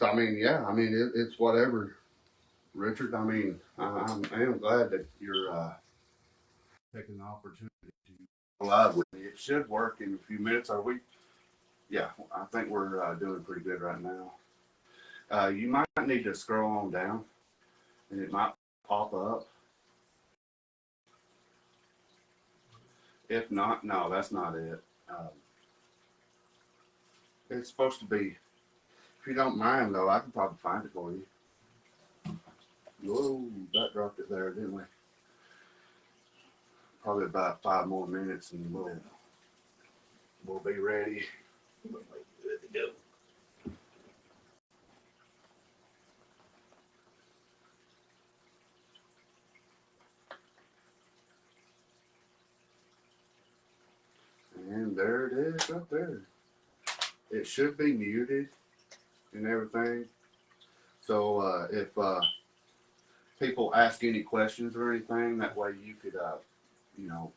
I mean, yeah, I mean, it's whatever, Richard. I mean, I am glad that you're taking the opportunity to go live with me. It should work in a few minutes. Are we? Yeah, I think we're doing pretty good right now. You might need to scroll on down, and it might pop up. If not, no, that's not it. It's supposed to be. If you don't mind, though, I can probably find it for you. Whoa, that dropped it there, didn't we? Probably about 5 more minutes, and we'll be ready. We'll be good to go. And there it is up there. It should be muted and everything. So if people ask any questions or anything, that way you could,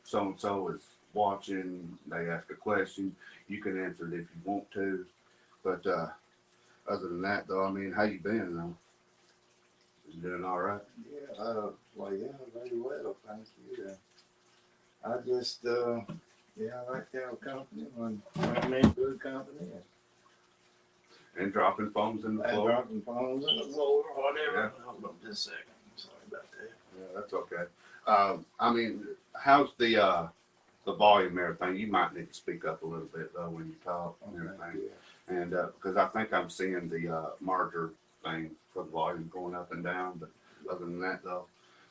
so-and-so is watching, they ask a question, you can answer it if you want to. But other than that, though, I mean, how you been, though? You doing all right? Yeah, very well, thank you. I just, I like to have a company when I'm in good company. And dropping phones in the floor. Dropping phones in the floor, whatever. Yeah. Hold on just a second. Sorry about that. Yeah, that's okay. I mean, how's the volume and everything? You might need to speak up a little bit, though, when you talk and everything. Yeah. And because I think I'm seeing the marker thing for the volume going up and down. But other than that, though,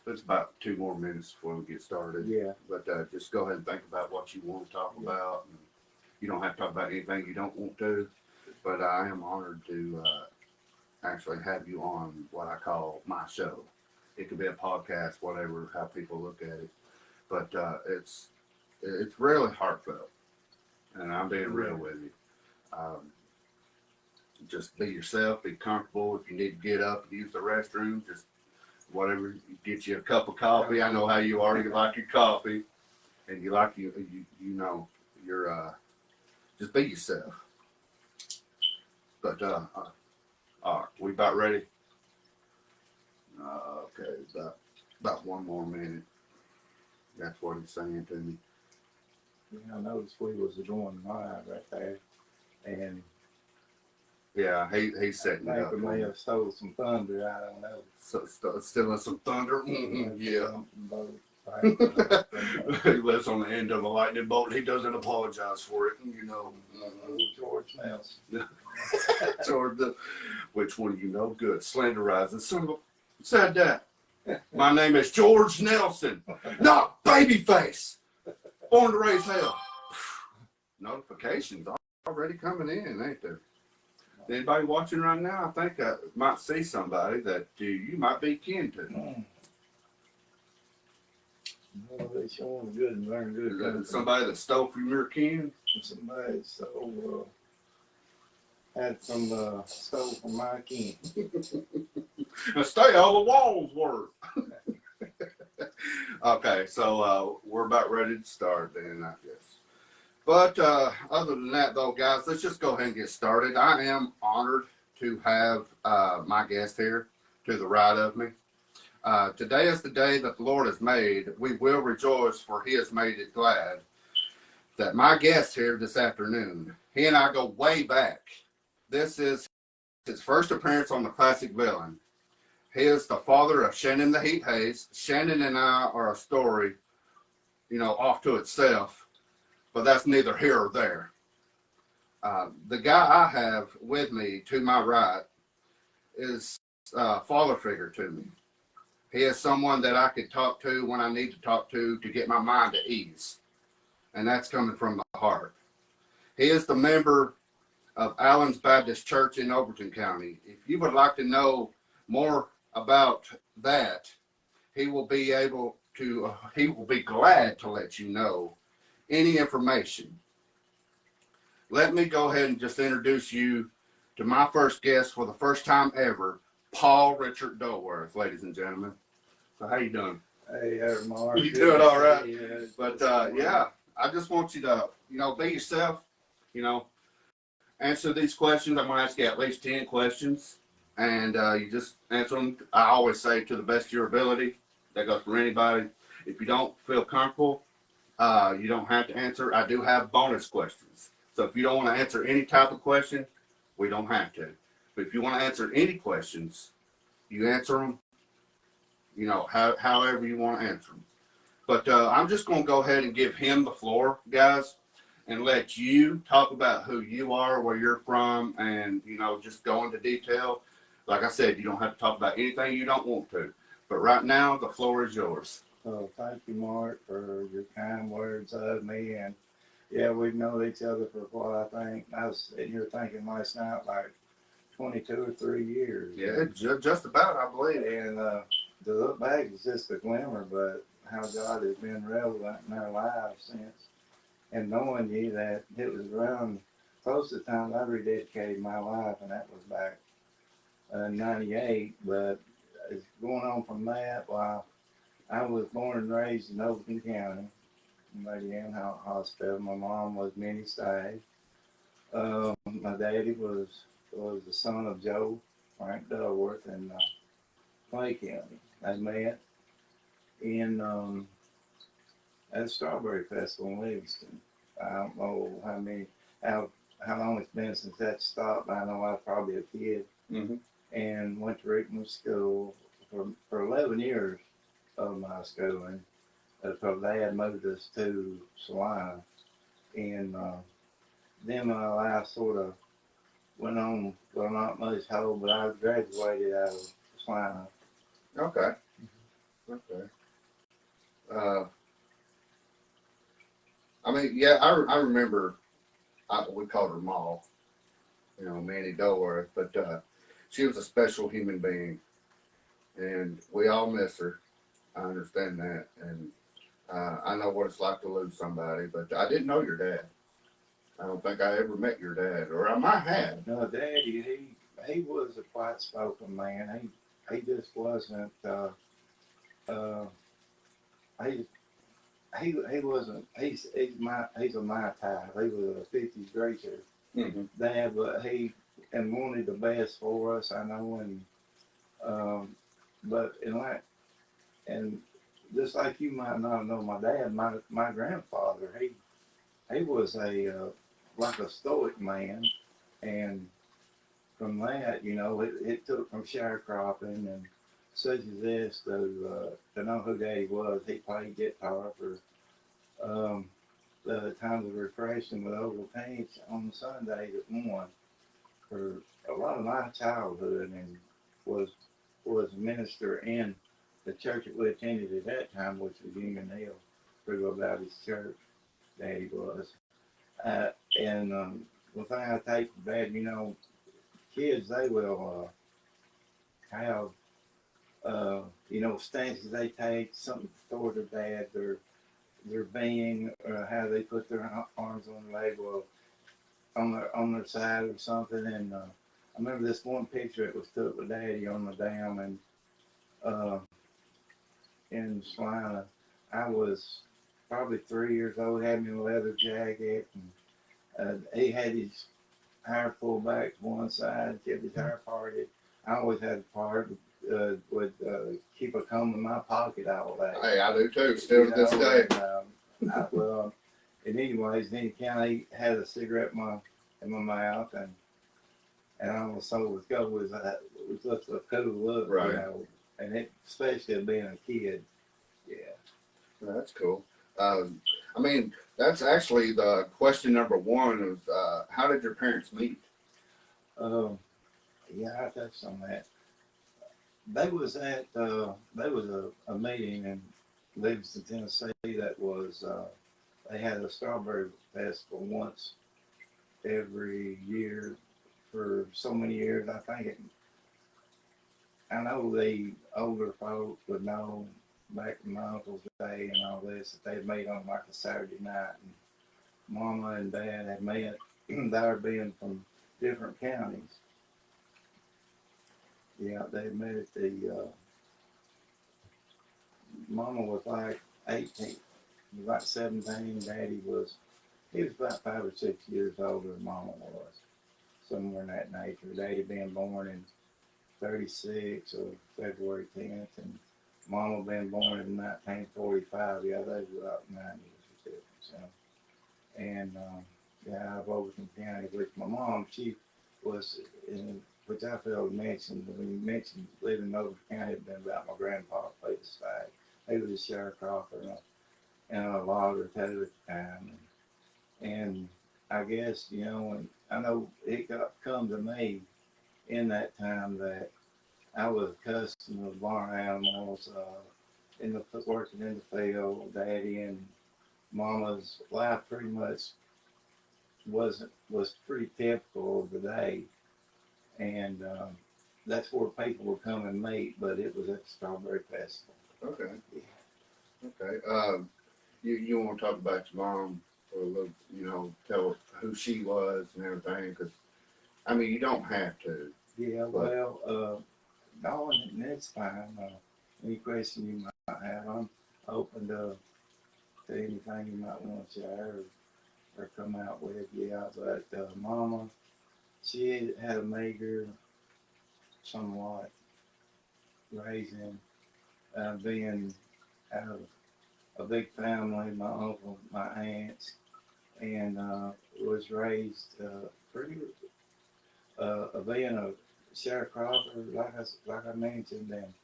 it's about 2 more minutes before we get started. Yeah. But just go ahead and think about what you want to talk about. And you don't have to talk about anything you don't want to. But I am honored to actually have you on what I call my show. It could be a podcast, whatever, how people look at it. But it's really heartfelt. And I'm being real with you. Just be yourself, be comfortable. If you need to get up and use the restroom, just whatever, get you a cup of coffee. I know how you are. You like your coffee. And you like, you're, just be yourself. But, all right, we about ready? Okay, about 1 more minute. That's what he's saying to me. Yeah, I noticed we was going live right there. And yeah, he's setting it up. Maybe may have stole some thunder, I don't know. So stealing some thunder? Yeah. Right. He lives on the end of a lightning bolt. He doesn't apologize for it, George Nelson. George, which one you know? Good. Slanderizing. Son of a, said that. My name is George Nelson, not Babyface. Born to raise hell. Notifications already coming in, ain't there? Anybody watching right now? I think I might see somebody that you might be kin to. Well, they showing good and very good. Somebody that stole from your kin? Somebody stole, had some stole from my kin. Now stay all the walls work. Okay, so we're about ready to start then, I guess. But other than that, though, guys, let's just go ahead and get started. I am honored to have my guest here to the right of me. Today is the day that the Lord has made. We will rejoice, for he has made it glad. That my guest here this afternoon, he and I go way back. This is his first appearance on the Classic Villain. He is the father of Shannon the Heat Hayes. Shannon and I are a story, off to itself, but that's neither here or there. The guy I have with me to my right is a father figure to me. He is someone that I could talk to when I need to talk to get my mind at ease. And that's coming from the heart. He is the member of Allen's Baptist Church in Overton County. If you would like to know more about that, he will be glad to let you know any information. Let me go ahead and just introduce you to my first guest for the first time ever, Paul Richard Dulworth, ladies and gentlemen. So how you doing? Hey, Mark. You doing all right? Yeah. But I just want you to, be yourself, answer these questions. I'm going to ask you at least 10 questions. and you just answer them. I always say to the best of your ability. That goes for anybody. If you don't feel comfortable, you don't have to answer. I do have bonus questions. So if you don't want to answer any type of question, we don't have to. But if you want to answer any questions, you answer them, you know, however you want to answer them. But I'm just going to go ahead and give him the floor, guys, and let you talk about who you are, where you're from, and, you know, just go into detail. Like I said, you don't have to talk about anything you don't want to. But right now, the floor is yours. So thank you, Mark, for your kind words of me. And yeah, we've known each other for what I think. I was sitting here thinking last night, like 22 or 3 years. Yeah, just about, I believe. And to look back is just a glimmer, but how God has been relevant in our lives since. And knowing you that it was around close to the time I rededicated my life, and that was back in 98. But it's going on from that. Well, I was born and raised in Overton County, in Lady Ann Hospital. My mom was Minnie Stagg. My daddy was the son of Joe Frank Dulworth in Clay County. I met in at a strawberry festival in Livingston. I don't know how long it's been since that stopped. I know I was probably a kid, and went to Rickman School for 11 years of my schooling. Because Dad moved us to Salina, and then my life sort of went on. Well, not much whole, but I graduated out of Salina. Okay. Okay. I mean, yeah, I remember. We called her Ma, you know, Manny Dulworth, but she was a special human being, and we all miss her. I understand that, and I know what it's like to lose somebody, but I didn't know your dad. I don't think I ever met your dad, or I might have. No, Daddy, he was a quiet spoken man. He just wasn't. He wasn't. He's a my type. He was a 50s greaser dad, but he and wanted the best for us. I know, and but and just like you might not know my dad, my grandfather, he was a like a stoic man, and from that, you know, it took from sharecropping and such as this to know who Daddy was. He played guitar for the times of refreshing with Oval Paints on Sundays at 1 for a lot of my childhood, and was a minister in the church that we attended at that time, which was Union Hill, Free Baptist Church. Daddy was. And the thing I take for Dad, you know, kids, they will have, you know, stances they take, something toward their dad, their being, or how they put their arms on the leg, or on their side or something. And I remember this one picture that was took with Daddy on the dam, and in Salina. I was probably 3 years old, had me a leather jacket, and he had his hair pulled back to one side, kept his hair parted. I always had a part, would keep a comb in my pocket all day. Hey, I do too, still to this day. And anyways, then he kind of had a cigarette in my mouth, and I almost told was go was just a cool look, right. You know, and it, especially being a kid. Yeah. That's cool. I mean, that's actually the question number one of how did your parents meet? Yeah, I touched on that. They was at there was a meeting in Livingston, Tennessee that was they had a strawberry festival once every year for so many years. I know the older folks would know back in my uncle's day and all this that they'd made on like a Saturday night, and Mama and Dad had met. They being from different counties. Yeah, they met at the. Mama was like 18, was like 17. Daddy was about 5 or 6 years older than Mama was, somewhere in that nature. Daddy being born in 36 or February 10th, and Mama been born in 1945. Yeah, they were about 9 years difference. So. And yeah, I've Overton County, which my mom, she was in, which I failed to mention, when you mentioned living in Overton County, it had been about my grandpa played the side. He was a sharecropper and a logger too at the time. And I guess, you know, and I know it come to me in that time that I was accustomed to barn animals, working in the field. Daddy and Mama's life pretty much was pretty typical of the day, and that's where people would come and meet. But it was at the Strawberry Festival. Okay. Yeah. Okay. You want to talk about your mom for a little, you know, tell who she was and everything, because I mean, you don't have to. Yeah. Well, no, and that's fine. Any question you might have, I'm open to anything you might want to share or come out with. Yeah, but Mama, she had a meager, somewhat raising, being out of a big family, my uncle, my aunts, and was raised pretty, being a sharecropper, like I mentioned, and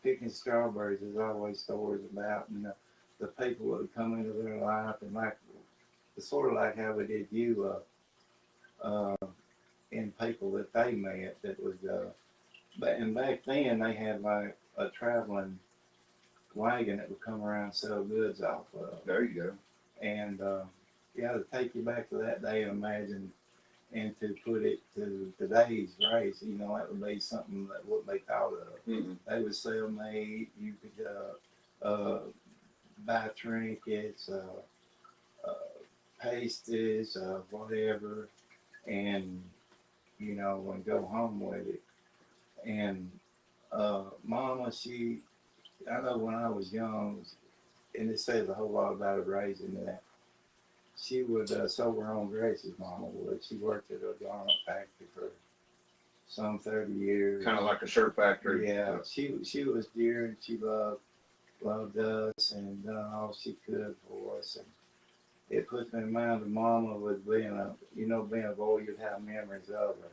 picking strawberries is always stories about, and the people that would come into their life, and like, it's sort of like how we did you, in people that they met that was, and back then they had like a traveling wagon that would come around and sell goods off of. There you go. And yeah, to take you back to that day, imagine, and to put it to today's race, you know, that would be something that wouldn't be thought of. Mm-hmm. They would sell meat, you could buy trinkets, pasties, whatever, and, you know, and go home with it. And Mama, I know when I was young, and it says a whole lot about her raising that. She would sew her own dresses, Mama would. She worked at a garment factory for some 30 years. Kind of like a shirt factory. Yeah, she was dear, and she loved us and done all she could for us. And it puts me in mind of Mama with being a boy, you'd have memories of her.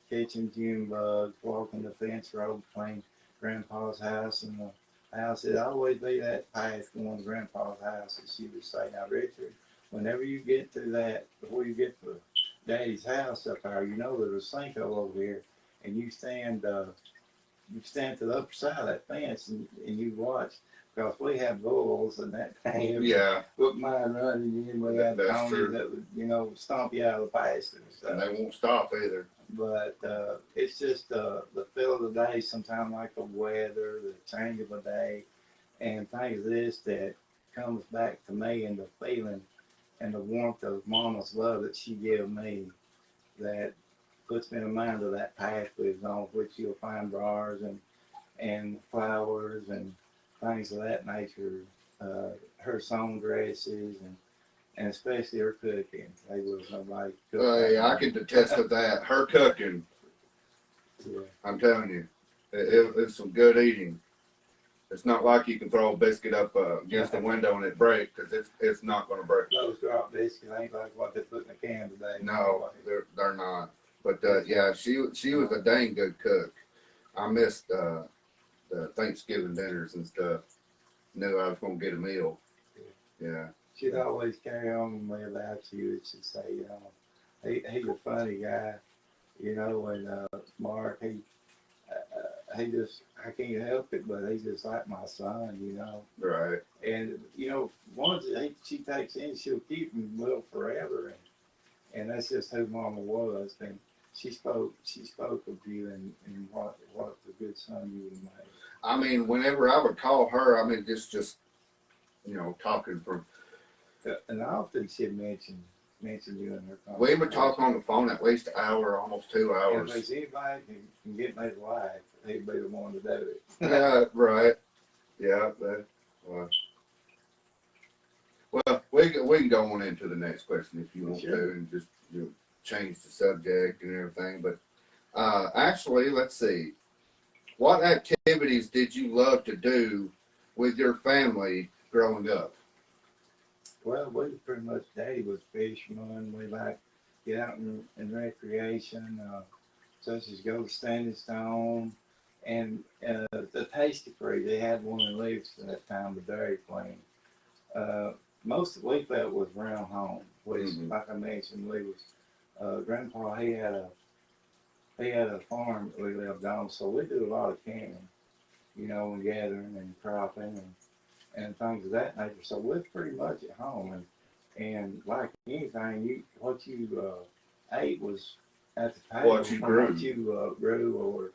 Catching June bugs, walking the fence road between Grandpa's house and the house. It'd always be that path going to Grandpa's house, and she would say, "Now, Richard, whenever you get to that, before you get to Daddy's house up there, you know there's a sinkhole over here, and you stand to the upper side of that fence, and you watch, because we have bulls and that thing. Yeah. Wouldn't mind running in. We had That's ponies true. that would, stomp you out of the pasture and stuff. And they won't stop either. But it's just the feel of the day, sometimes like the weather, the change of a day, and things of this that comes back to me, and the feeling and the warmth of Mama's love that she gave me, that puts me in mind of that path we was on, which you'll find briars and flowers and things of that nature. Her song dresses and especially her cooking. They was nobody cooking. Yeah, I can attest to that. Her cooking, Yeah. I'm telling you, it's some good eating. It's not like you can throw a biscuit up against the window and it break, because it's not going to break. Those drop biscuits ain't like what they put in a can today. No, they're not. But yeah, she was a dang good cook. I missed the Thanksgiving dinners and stuff. Knew I was going to get a meal. Yeah. She'd always carry on with me about you. She'd say, he's a funny guy, and Mark, he just, I can't help it, but he's just like my son, Right. And, once she takes in, she'll keep him little forever. And that's just who Mama was. And she spoke of you and what a good son you would make. I mean, whenever I would call her, I mean, just talking from. And often she'd mention you in her conversation. We would talk on the phone at least an hour, almost 2 hours. If there's anybody can get me to life, he'd be the one to do it. Yeah, right. Yeah. Well, we can go on into the next question if you want Sure. to, and just change the subject and everything. But actually, let's see. What activities did you love to do with your family growing up? Well, we pretty much, Daddy was fisherman. We like get out in recreation, such as go to Standing Stone and the Tasty Free. They had one in Livingston at that time, the Dairy Queen. Most of we felt was around home, which, like I mentioned, we was Grandpa. He had a farm that we lived on, so we do a lot of camping, you know, and gathering and cropping and things of that nature. So we're pretty much at home, and like anything, what you ate was at the table. What you grew. What you grew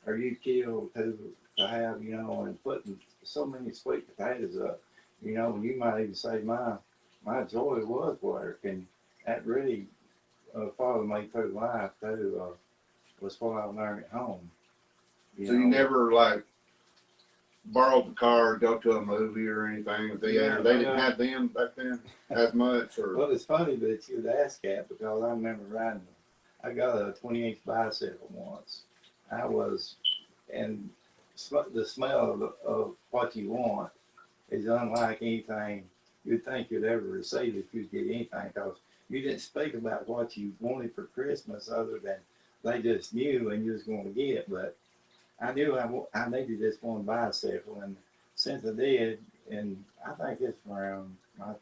or you killed to have, you know, and putting so many sweet potatoes up, you know, and you might even say my joy was work, and that really followed me through life too. Was what I learned at home. So you never like borrowed the car, go to a movie or anything? Theater? They didn't have them back then as much, or? Well, it's funny that you'd ask that because I remember riding. I got a 20-inch bicycle once. I was, and the smell of what you want is unlike anything you'd think you'd ever receive if you'd get anything, because you didn't speak about what you wanted for Christmas other than they just knew and you was going to get. But I knew I needed this one bicycle, and since I did, and I think it's around my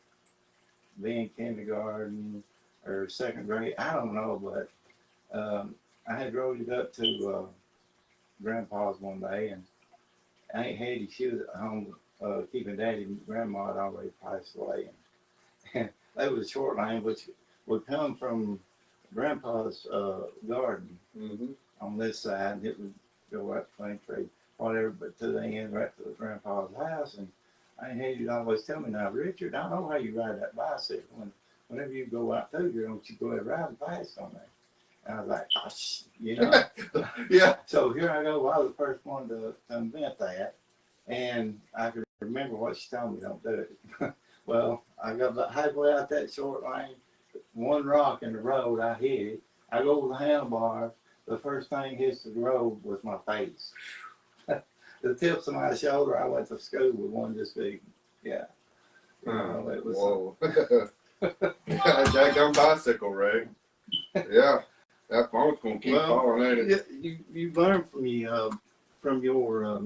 being kindergarten or second grade, I don't know, but I had rode it up to Grandpa's one day, and Aunt Hetty, she was at home keeping Daddy and Grandma had already passed away, and that was a short line which would come from Grandpa's garden on this side, and it would go up 23, whatever, but to the end, right to Grandpa's house. And I hated always tell me, now, Richard, I know how you ride that bicycle, and whenever you go out through here, don't you go ahead riding fast on there. And I was like, oh, you know. Yeah. So here I go. I was the first one to invent that, and I can remember what she told me, don't do it. Well, I got about halfway out that short lane, one rock in the road, I hit it. I go over the handlebar. The first thing hits the road was my face. The tips of my shoulder, I went to school with one this big. Yeah. You know, it was. Whoa. That bicycle, Ray. Yeah. That phone's going to keep falling, ain't it? You learn from your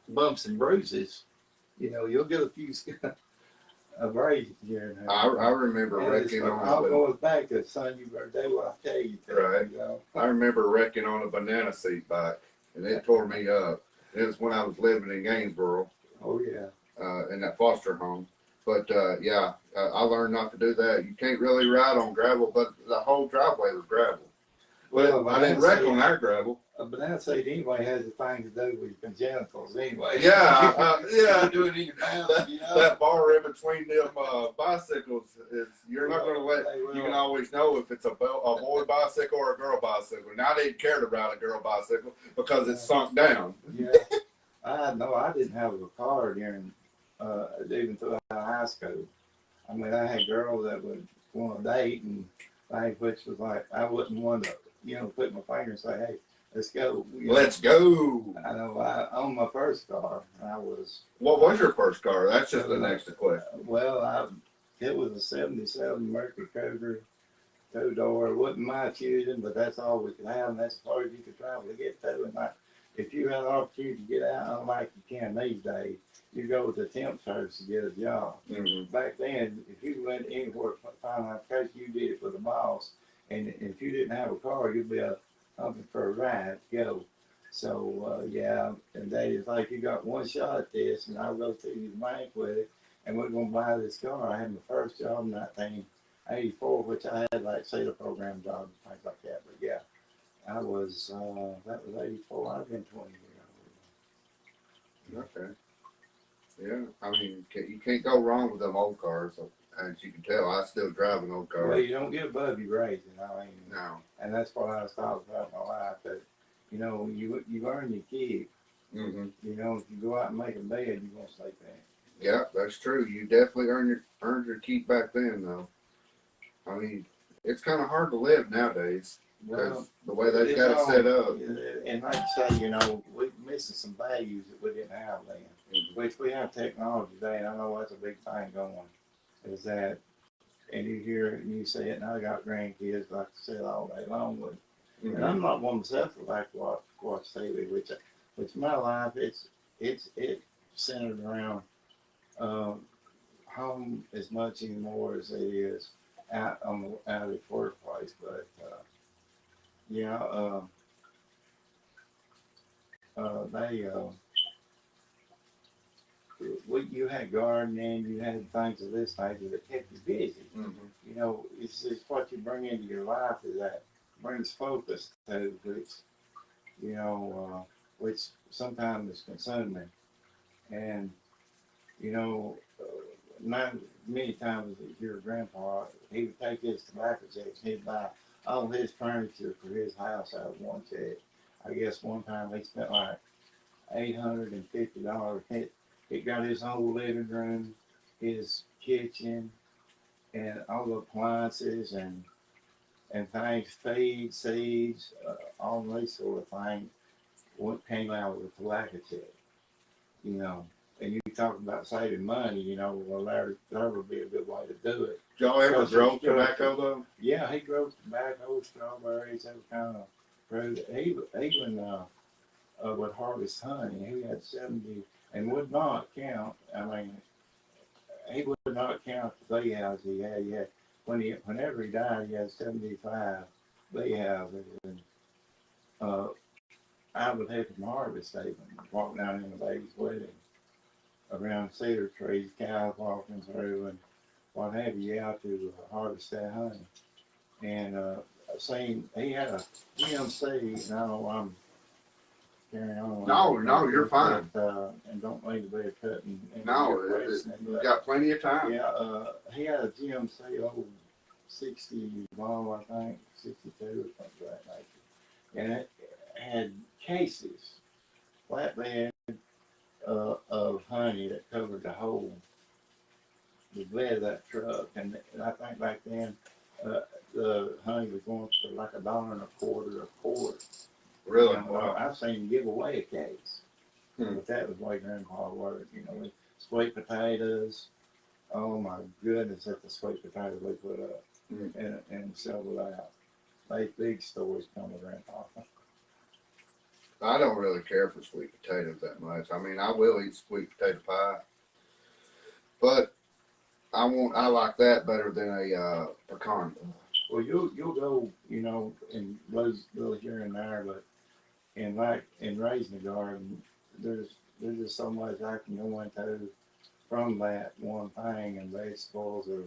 bumps and bruises. You know, you'll get a few abrasions here and there. I remember wrecking on I'll go back to son, you better do what I tell you to. Right. You know? I remember wrecking on a banana seat bike, and it tore me up. It was when I was living in Gainesboro. Oh, yeah. In that foster home. But yeah, I learned not to do that. You can't really ride on gravel, but the whole driveway was gravel. Well, I didn't wreck on our gravel. A banana seat anyway has a thing to do with congenitals anyway. Yeah, yeah. You do it in your mouth, you know? That bar in between them bicycles is, you're not going to let, you can always know if it's a boy bicycle or a girl bicycle. Now I didn't care to ride a girl bicycle because it's sunk down. Yeah. I didn't have a car during, even throughout high school. I mean, I had girls that would want to date and things, which was like, I wouldn't want to, you know, put my finger and say, hey, let's go. Let's go. I know. I owned my first car. What was your first car? That's just the next question. Well, it was a 77 Mercury Cougar, 2-door. It wasn't my choosing, but that's all we could have, and that's as far as you could travel to get to. And if you had an opportunity to get out, unlike you can these days, you go with the temp service to get a job. Back then, if you went anywhere to find out a coach, you did it for the boss. And if you didn't have a car, you'd be humping for a ride to go. So, yeah, and Daddy's like, you got one shot at this, and I'll go to the bank with it, and we're going to buy this car. I had my first job in 1984, which I had like CETA program jobs and things like that. But yeah, I was, that was 84. I've been 20 years old. Okay. Yeah, I mean, you can't go wrong with them old cars. As you can tell, I still drive an old car. Well, you don't get above your raising. I mean, no. And that's what I was talking about in my life. That, you know, you earn your keep. You know, if you go out and make a bed, you're going to sleep in. Yeah, that's true. You definitely earned your keep back then, though. I mean, it's kind of hard to live nowadays. Well, the way they've it's got it all- set up. And like you say, you know, we're missing some values that we didn't have then. Which we have technology today, and I know that's a big thing going. Is that, and you hear it and you see it, and I got grandkids like I said all day long with. And I'm not one myself to like watch TV, which my life it's centered around home as much anymore as it is out at the workplace. But yeah, they you had gardening, you had things of this nature that kept you busy. You know, it's what you bring into your life is that brings focus to, which, you know, which sometimes is consuming. And, you know, not many times your grandpa, he would take his tobacco checks, he'd buy all his furniture for his house out of one check. I guess one time he spent like $850. It got his whole living room, his kitchen, and all the appliances and things, feed, seeds, all these sort of things. What came out with a tobacco check, you know. And you talk about saving money, you know, well, that would be a good way to do it. Did y'all ever grow tobacco though? Yeah, he grows tobacco, strawberries, every kind of fruit. He even would harvest honey. He had 70 and would not count. I mean, he would not count the bee houses he had. Whenever he died, he had 75 bee houses. And I would help him harvest even, walk down in the baby's wedding, around cedar trees, cows walking through, and what have you, out to harvest that honey. And he had a GMC, and I don't know why I'm carrying on. No, you're fine. And don't mean to be a cutting. No, you've got plenty of time. Yeah, he had a GMC old 61, I think, 62 or something like that. And it had cases, flatbed of honey that covered the whole, the bed of that truck. And I think back then, the honey was going for like $1.25 a quart. Really? And, I've seen him give away a case. But that was the way Grandpa worked, you know, with sweet potatoes. Oh my goodness, at the sweet potatoes we put up and sell it out. They big stories come with Grandpa. I don't really care for sweet potatoes that much. I mean, I will eat sweet potato pie, but I like that better than a pecan pie. Well, you'll go, you know, and lose here and there, but in raising a garden, there's just so much I can go into from that one thing, and vegetables or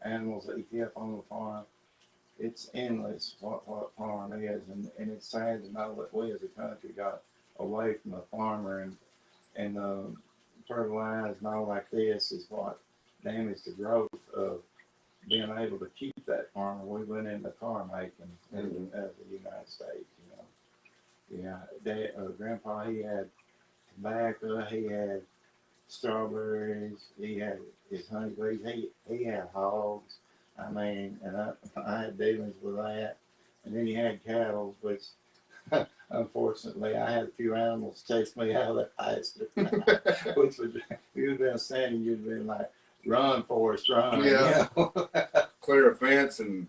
animals that you keep on the farm. It's endless what farm is, and it's sad to know that we as a country got away from the farmer, and fertilizer and all like this is what damaged the growth of being able to keep that farmer. We went into car making as the United States, you know. Yeah, Grandpa, he had tobacco, he had strawberries, he had his honeybees, he had hogs. I mean, and I had dealings with that. And then he had cattle, which unfortunately I had a few animals chase me out of that pasture. Which would, you'd have been standing, you'd have been like, run, Forrest, run. Yeah. You know? Clear a fence and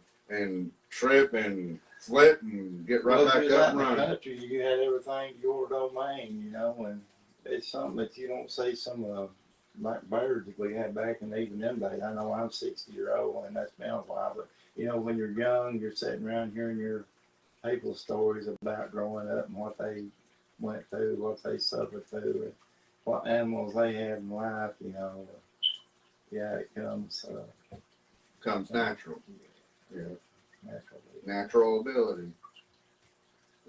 trip and flip and get right back up and running. In the country, you had everything your domain, you know, and it's something that you don't see some of the like birds that we had back in even them days. I know I'm 60-year-old and that's been a while, but you know, when you're young, you're sitting around hearing your people's stories about growing up and what they went through, what they suffered through, and what animals they had in life, you know. Yeah, it comes Natural. Yeah. naturally. Natural ability.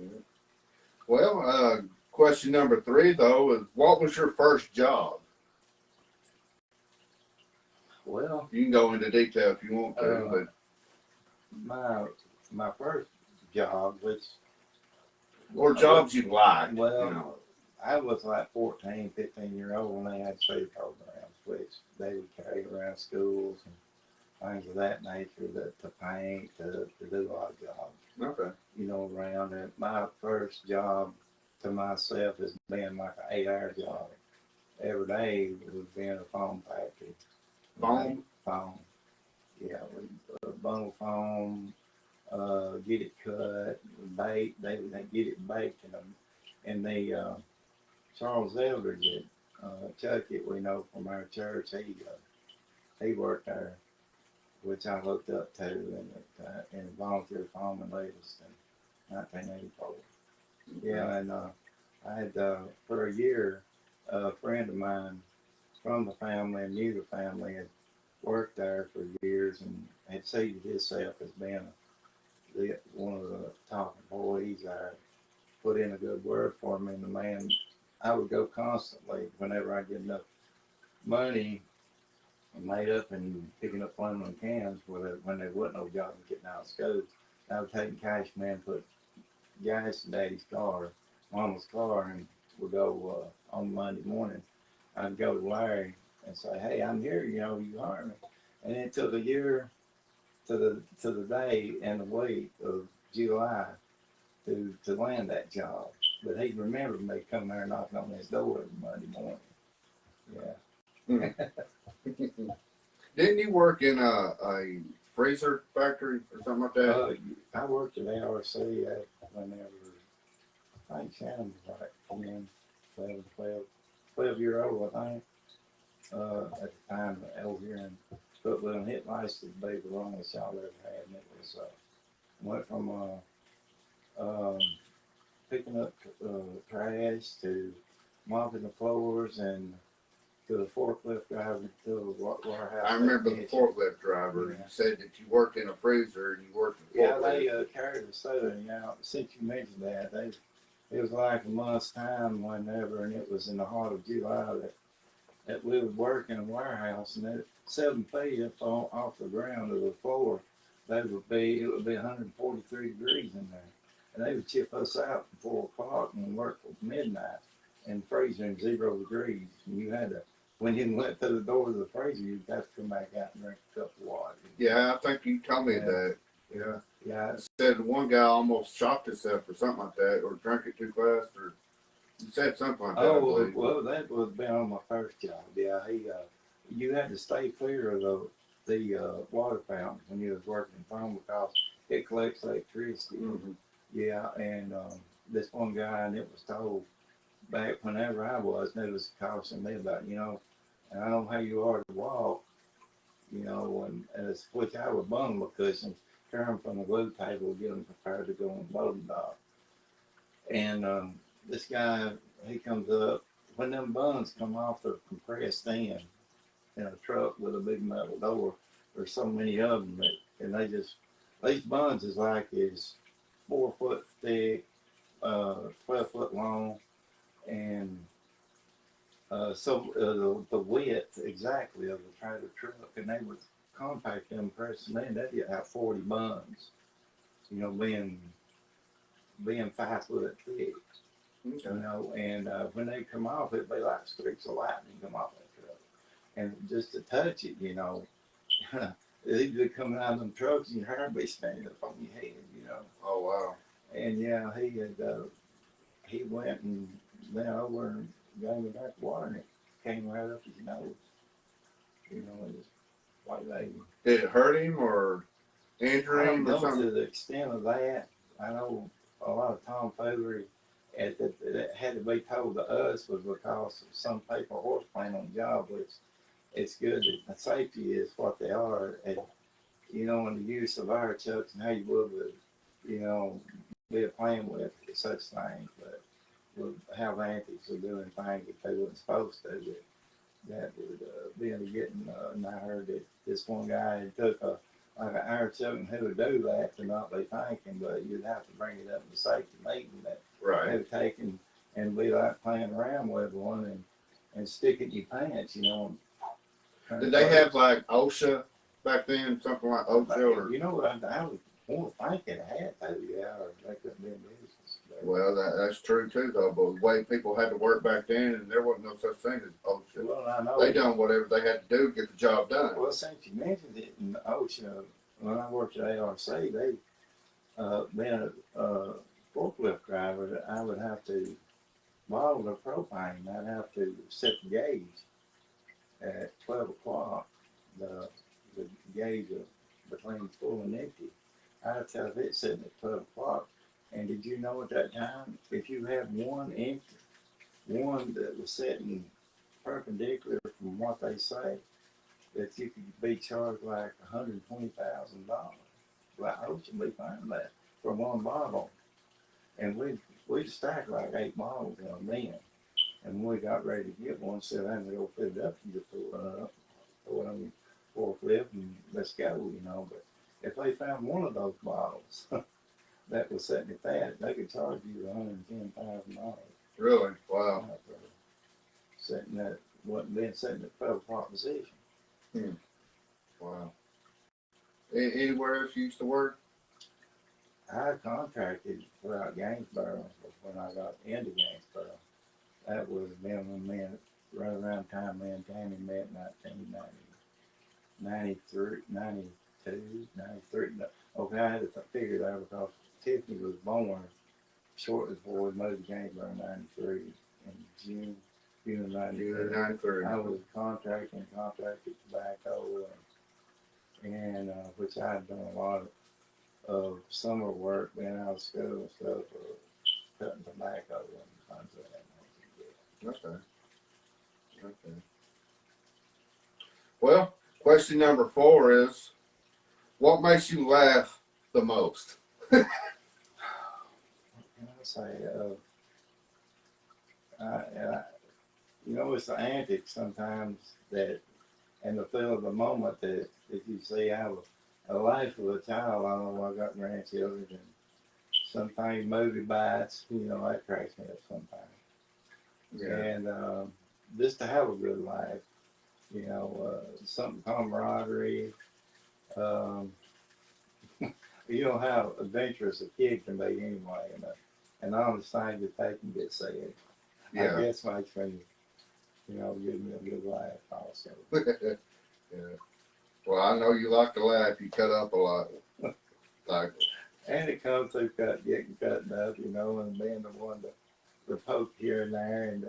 Yeah. Well, question number 3 though is, what was your first job? Well, You can go into detail if you want to, but my first job, which or jobs you like. well, you know. I was like 14, 15 year old when they had food programs, which they would carry around schools things of that nature, to paint, to do a lot of jobs. Okay. You know, around it. My first job to myself has been like an 8-hour job. Every day was being a foam factory. Foam? Foam. Yeah, we bundle foam, get it cut, baked. They get it baked in the Charles Eldridge at Chuckett, we know from our church. He worked there, which I looked up to in volunteer foreman latest in 1984. Yeah, and I had for a year a friend of mine from the family and knew the family had worked there for years and had seated himself as being one of the top employees there. Put in a good word for me, and the man, I would go constantly whenever I get enough money made up and picking up aluminum cans when there wasn't no job and getting out of school. I would take cash man, put gas in Daddy's car, Mama's car, and we'd go on Monday morning. I'd go to Larry and say, "Hey, I'm here. You know, you hire me." And it took a year to the day and the week of July to land that job. But he remembered me coming there knocking on his door every Monday morning. Yeah. Didn't you work in a freezer factory or something like that? I worked at ARC whenever, I think Shannon was like 10, 11, 12-year-old, I think. At the time, over here in Footwell, and it lasted to be the longest y'all ever had. And it was, went from picking up trash to mopping the floors and to the forklift driver to the warehouse. I remember the forklift driver. Yeah. You said that you worked in a freezer and you worked in a forklift. Yeah, they carried the southern. You know, since you mentioned that, it was like a month's time whenever, and it was in the heart of July that we would work in a warehouse, and at 7 feet up off the ground to the floor, it would be 143 degrees in there, and they would chip us out at 4 o'clock and work till midnight, and freezer in 0 degrees, and you had to. When you went through the door of the freezer, you'd have to come back out and drink a cup of water. Yeah, I think you told me that. Yeah. Yeah. You said one guy almost shocked himself or something like that, or drank it too fast, or you said something like that. Oh, well, that was been on my first job. Yeah, you had to stay clear of the water fountain when you was working in farm because it collects electricity. Mm-hmm. Yeah, and this one guy, and it was told back whenever I was, and it was costing me about, you know, and I don't know how you are to walk, you know, and it's which I would bundle the cushions, carry them from the glue table, get them prepared to go on the loading dock. And this guy, he comes up, when them buns come off, they're compressed in a truck with a big metal door. There's so many of them, and these buns is 4 foot thick, 12 foot long, and so the width exactly of the trailer truck, and they would compact them, press them in. They'd have 40 buns, you know, being 5 foot thick, Okay. you know, and when they come off, it'd be like streaks of lightning come off that truck, and just to touch it, you know, they'd be coming out of them trucks, and your hair be standing up on your head, you know. Oh wow. And yeah, he went and went over and gave me a drink of water, and it came right up his nose. You know, it was white lady. Did it hurt him or injure I don't him or know to something? the extent of that. I know a lot of tomfoolery that had to be told to us was because some people horse plant on the job, which it's good that safety is what they are. And, you know, in the use of our chucks and how you would with, you know, be a plan with such things, but would have antics of doing things that they wasn't supposed to. That would be into getting. And I heard that this one guy took like an hour or something who would do that to not be thinking, but you'd have to bring it up in the safety meeting that they Right. would take and be like playing around with one and stick it in your pants, you know. Did they have like OSHA back then? Something like OSHA or? You know what? I was more thinking it had to, yeah, or they couldn't be in business. Well, that's true too, though. But the way people had to work back then, and there wasn't no such thing as OSHA. Well, I know. They done whatever they had to do to get the job done. Well, since you mentioned it in OSHA, when I worked at ARC, they, being a forklift driver, I would have to bottle the propane. I'd have to set the gauge at 12 o'clock, the gauge of between full and empty. I'd tell if it's sitting at 12 o'clock. And did you know at that time, if you had one empty, one that was sitting perpendicular from what they say, that you could be charged like $120,000. Well, I should be fine with that for one bottle. And we'd stack like 8 bottles in a bin. And when we got ready to get one, said, I'm going to go fill it up, you just pull it up, throw it on your forklift, and let's go, you know. But if they found one of those bottles that was sitting at that, they could charge you $110,000. Really? Wow. Sitting that wasn't being sitting at 12 o'clock position. Wow. Anywhere else you used to work? I contracted throughout Gainesboro when I got into Gainesboro. That was right around the time me and Tammy met in 1993, 92, 93. Okay, I had to figure that because Tiffany was born shortly before we moved to Gainesboro in 93 in June of 93. I was contracted tobacco and which I had done a lot of summer work being out of school and stuff, cutting tobacco and things like that. Okay. Well, question number 4 is, what makes you laugh the most? What can I say? You know, it's the antics sometimes that, and the feel of the moment that if you see how a life of a child, I know I got grandchildren, and sometimes movie bites, you know, that cracks me up sometimes. Yeah. And just to have a good life, you know, some camaraderie. You know how adventurous a kid can be anyway, and all the things that they can get said. Yeah. I guess makes me, you know, give me a good laugh also. Yeah. Well, I know you like to laugh. You cut up a lot. Like, And it comes through getting cut up, you know, and being the one to poke here and there, and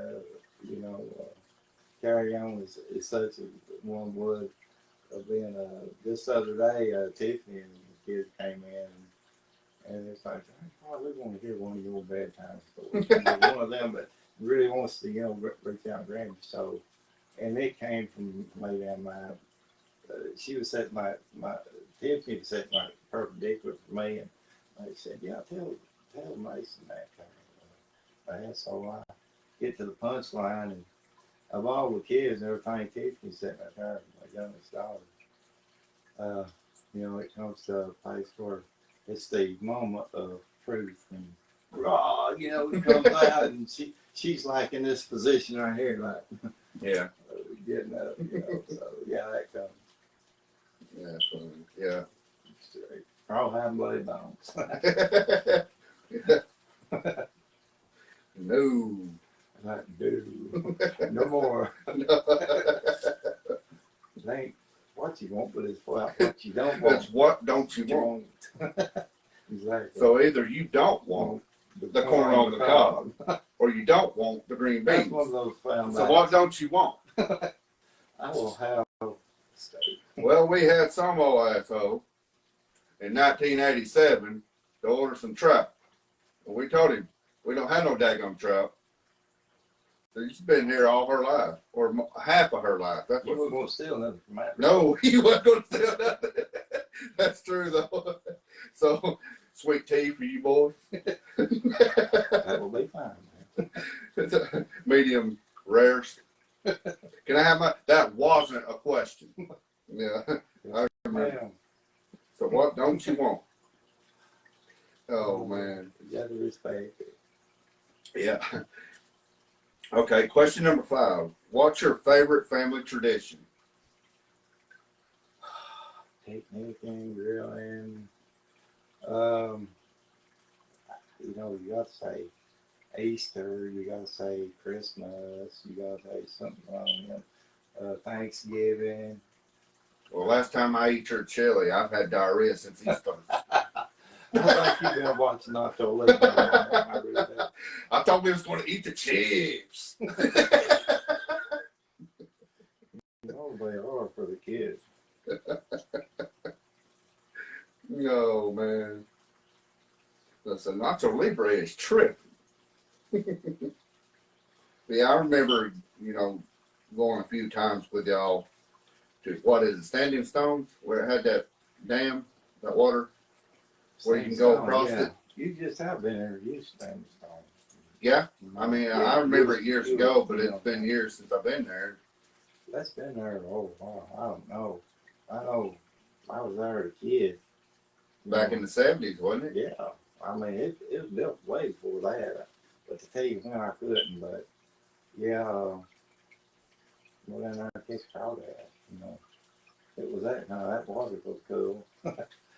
you know, carry on is such as one would. Being this other day, Tiffany and the kids came in, and it's like, I probably want to hear one of your bedtime stories. One of them that really wants to, you know, reach out and grab you. So, and it came from maybe my. She was setting my Tiffany was setting my perpendicular for me, and they said, "Yeah, tell Mason that." So I get to the punchline, and of all the kids and everything, Tiffany said my daughter, my youngest daughter. You know, it comes to a place where it's the moment of truth, and raw, you know, it comes out, and she's like in this position right here, like yeah. Getting up, you know. So yeah, that comes. Yeah, funny. Yeah. Straight. All having bloody bones. No. Like, dude, no more. No. It ain't what you want, but it's what you don't want. It's what don't you want. Exactly. So either you don't want the corn on the cob, or you don't want the green beans. That's one of those found So what don't you want? I will have steak. Well, we had some old asshole in 1987 to order some trout. And we told him, we don't have no daggone trout. So she's been here all her life, or half of her life. That's You what. wouldn't want to steal nothing from that. No, he wasn't going to steal nothing. That's true, though. So, sweet tea for you boys. That will be fine, man. Medium rare. Can I have my? That wasn't a question. Yeah. I remember. Man, So what don't you want? Oh man. you got to respect it. Yeah. Okay. Question number 5. What's your favorite family tradition? Picnicking, grilling. you know, you got to say Easter, you got to say Christmas, you got to say something on Thanksgiving. Well, last time I ate your chili, I've had diarrhea since he started. I think you've been watching Nacho Libre. I really do. I thought we was going to eat the chips. No, they are for the kids. No, man. Listen, Nacho Libre is tripping. Yeah, I remember, you know, going a few times with y'all to, what is it, Standing Stones, where it had that dam, that water, where you can go across it. You just have been introduced to Standing Stone. Yeah, I mean, Yeah, I remember it years ago, but you it's know, been years since I've been there. That's been there a whole while. I don't know. I know I was there as a kid. Back in the 70s, wasn't it? Yeah. I mean, it was built way before that. But to tell you when I couldn't, but yeah, went in there and kissed out at, you know. It was that kind of, that water was cool.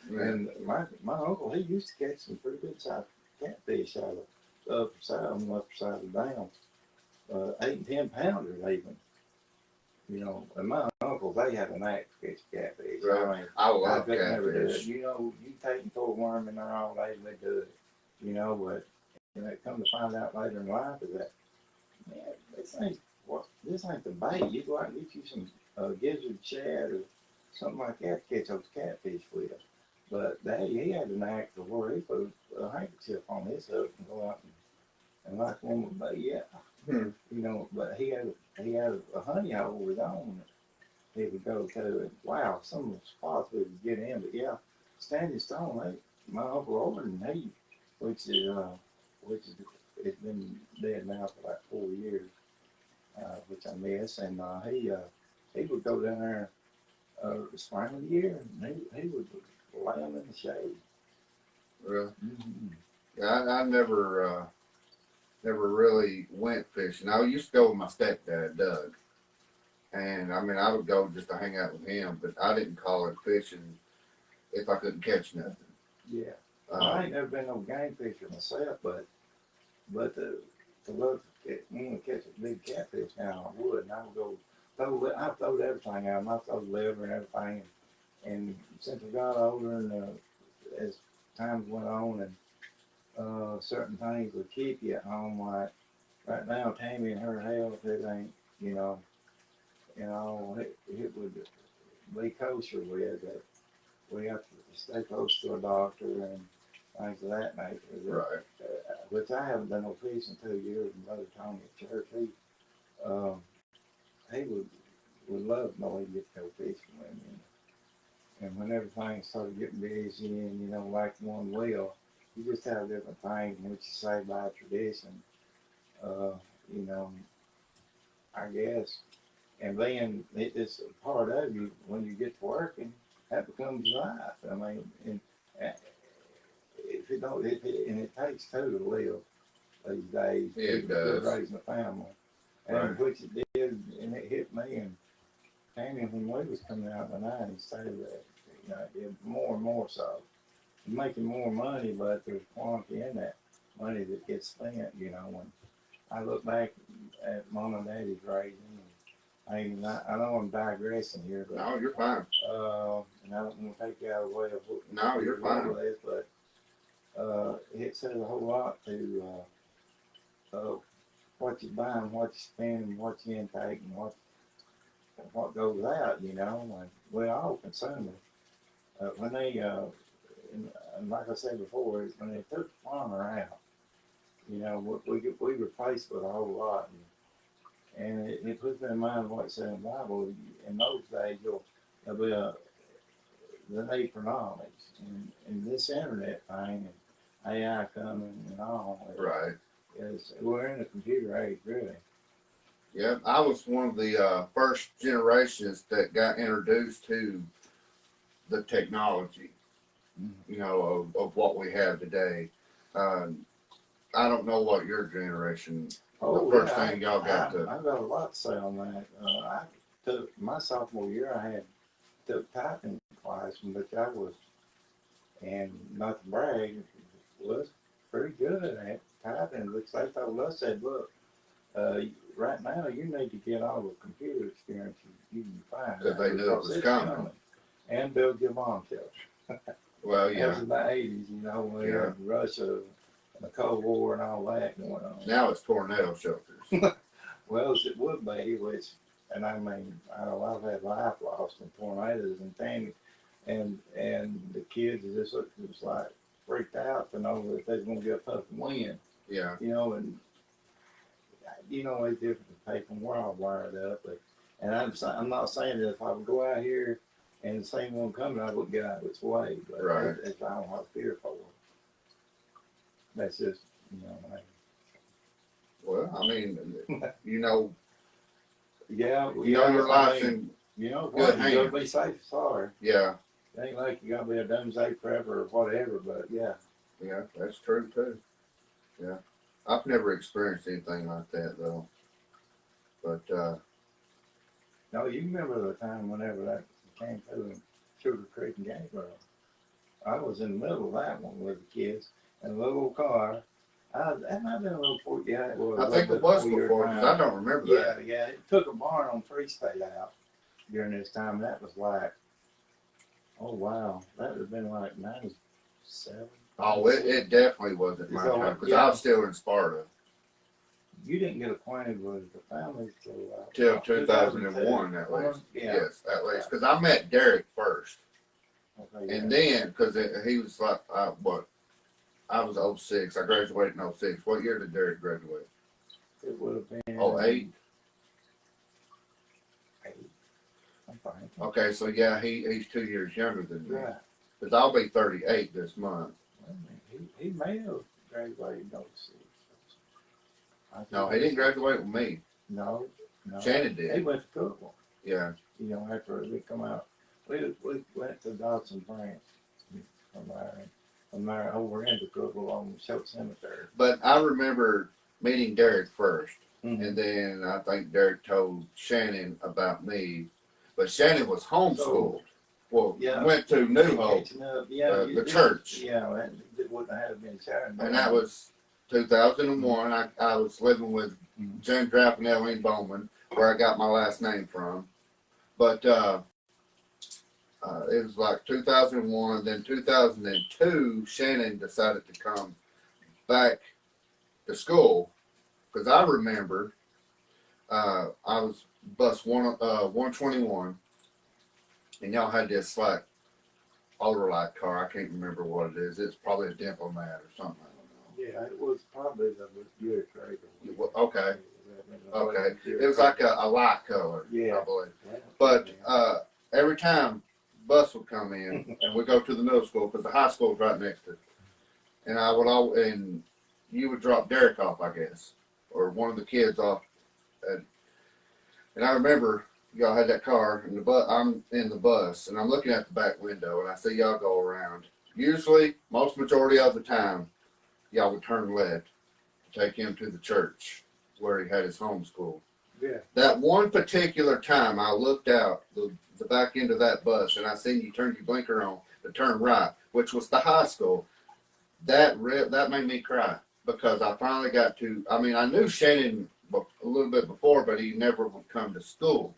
And my uncle, he used to catch some pretty good sized catfish out of the upper side, on the upper side of the dam. 8 and 10 pounders even. You know, and my uncles, they had a knack for catching catfish. Right. I mean, I I love could never do it. catfish. You know, you take them for a worm in there all day, they do it. You know, but you know, come to find out later in life is that, man, this ain't the bait. You go out and get you some gizzard shad or something like that to catch those catfish with. But Daddy, he had a knack for where he put a handkerchief on his hook and go out and like one with bait. Yeah. You know, but he had a honey hole with on it. He would go to, and wow, some of the spots we would get in, but yeah, Standing Stone, my Uncle Orton, which is, it's been dead now for like 4 years, which I miss, and he would go down there the spring of the year, and he would lay them in the shade. Really? Mm-hmm. Yeah, I never really went fishing. I used to go with my stepdad, Doug. And I mean, I would go just to hang out with him, but I didn't call it fishing if I couldn't catch nothing. Yeah. I ain't never been no game fisher myself, but to look at when we catch a big catfish now, I would, and I would go I throwed everything out. I throwed liver and everything, and since I got older and as times went on, and certain things would keep you at home. Like right now, Tammy and her health, it ain't, you know, it would be kosher with that. We have to stay close to a doctor and things of that nature. Right. Which I haven't done no fishing in 2 years. And Brother Tony at church, he would love to know he get to go fishing with me. And when everything started getting busy and, you know, like one will, you just have different things which you say by tradition. You know, I guess. And then it's a part of you when you get to working, that becomes life. I mean, and if you don't, and it takes two to live these days. It does. Raising a family. And Right. which it did, and it hit me. And Tammy, when we was coming out in the 90s, started that, you know, it did more and more so. You're making more money, but there's quantity in that money that gets spent, you know. When I look back at Mom and Daddy's raising, I know I'm digressing here, but No, you're fine. and I don't want to take you out of the way of what No, you're fine. is, but it says a whole lot to what you buy and what you spend and what you intake and what goes out, you know. And we're all consumers. When they and like I said before, when they took the farmer out, you know, we replaced with a whole lot. And it puts me in mind of what it said in the Bible. In those days, there'll be the need for knowledge. And this internet thing and AI coming and all. Right. We're in a computer age, really. Yeah, I was one of the first generations that got introduced to the technology, you know, of what we have today. I don't know what your generation, the first thing y'all got to. I've got a lot to say on that. I took my sophomore year, I took typing class, which I was, and not to brag, was pretty good at typing, which they told us, said, look, right now you need to get all the computer experience you can find. Because they knew it was it's coming. And build your bomb shelter. Well, That yeah. was in the 80s, you know, when we had Russia and the Cold War and all that going on. Now it's tornado shelters. Well, as it would be, which, and I mean, I've had life lost in tornadoes and things, and the kids just looked, it was like freaked out to know that they're going to get a fucking wind, Yeah. you know, and you know, it's different to people. We're all wired up, but, and I'm not saying that if I would go out here and the same one coming, I would get out of its way, but Right. that's I don't have fear for. That's just, you know, like, Well, I mean, you know, yeah, you know your life's I mean, in you know good what, you gotta hands. be safe, sorry. Yeah. It ain't like you gotta be a doomsday prepper or whatever, but yeah. Yeah, that's true too. Yeah. I've never experienced anything like that though. But No, you remember the time whenever that came through in Sugar Creek and Gainesboro. I was in the middle of that one with the kids in a little car. That might have been a little before, yeah, it was. I think it was before, because I don't remember that. Yeah, it took a barn on Free State out during this time. That was like, oh wow, that would have been like 97. Oh, it definitely wasn't my So, time, because yeah. I was still in Sparta You didn't get acquainted with the family till 2001 at least. Yeah. Yes, at least, because I met Derek first, Okay, yeah. and then because he was like, what? I was 06. I graduated in 06. What year did Derek graduate? It would have been. 08? 8. I'm fine. Okay, so yeah, he's 2 years younger than me. Right. Because I'll be 38 this month. Well, he may have graduated in 06. No, he didn't graduate with me. No. Shannon He did. went to Cookville. Yeah. You know, after we come out, we went to Dodson, France from there over into Cookville on Shote Cemetery. But I remember meeting Derek first. Mm-hmm. And then I think Derek told Shannon about me. But Shannon was homeschooled. Well, Yeah. went to New Hope, Catching up, yeah, the church. Yeah, it wouldn't have been Sharon. And that was 2001. I was living with James Drapp and Eileen Bowman, where I got my last name from. But it was like 2001. Then 2002, Shannon decided to come back to school. Because I remember I was bus 121, and y'all had this like ultralight car. I can't remember what it is. It's probably a Diplomat or something. I Yeah, it was probably the Buick Traeger. don't know. Okay. Okay. It was like a light color, Yeah. I believe. But every time bus would come in, and we go to the middle school because the high school was right next to it, and and you would drop Derek off, I guess, or one of the kids off, and I remember y'all had that car, and I'm in the bus, and I'm looking at the back window, and I see y'all go around. Usually, most majority of the time, y'all would turn left to take him to the church where he had his homeschool. Yeah. That one particular time, I looked out the back end of that bus, and I seen you turn your blinker on to turn right, which was the high school. That made me cry, because I finally got to. I mean, I knew Shannon a little bit before, but he never would come to school,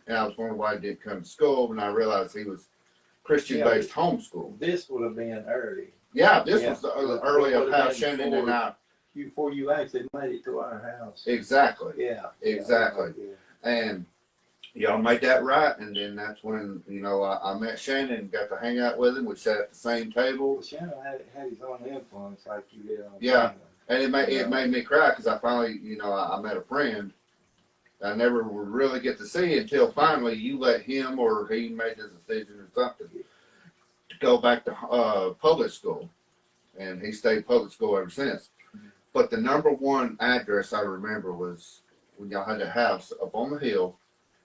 and I was wondering why he didn't come to school. And I realized he was Christian-based homeschool. This would have been early. Yeah, this was the early of how Shannon and I. Before you actually made it to our house. Exactly. Yeah. Exactly. Yeah. And y'all made that right, and then that's when I met Shannon and got to hang out with him. We sat at the same table. Well, Shannon had his own influence like you did on Yeah. family. And it made me cry, because I finally, I met a friend I never would really get to see until finally you let him, or he made his decision or something, to go back to public school. And he stayed public school ever since. But the number one address I remember was when y'all had a house up on the hill,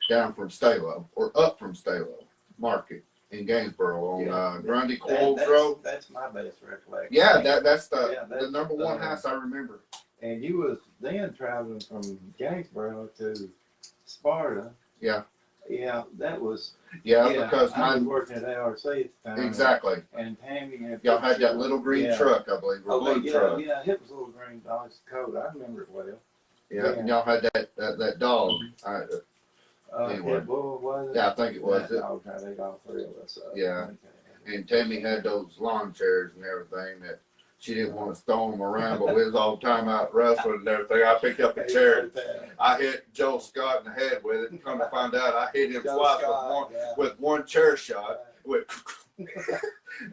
down from Stalo, or up from Stalo Market in Gainesboro on Grundy Coles Road. That's my best recollection. Yeah, that's the number one house I remember. And you was then traveling from Gainesboro to Sparta. Yeah. Yeah, that was. Yeah, Yeah, because I was mine, working at ARC at the time. exactly. And Tammy had. Y'all had that little green yeah. truck, I believe, or Oh, blue yeah, truck. yeah, it was a little green Dodge Dakota. I remember it well. Yeah, and y'all had that dog. Anyway. Pit Bull, was it? Yeah, I think it was. That dog had ate all three of us. Yeah. And Tammy had those lawn chairs and everything that she didn't want to throw them around, but we was all the time out wrestling and everything. I picked up a chair. I hit Joe Scott in the head with it, and come to find out, I hit him twice with one chair shot.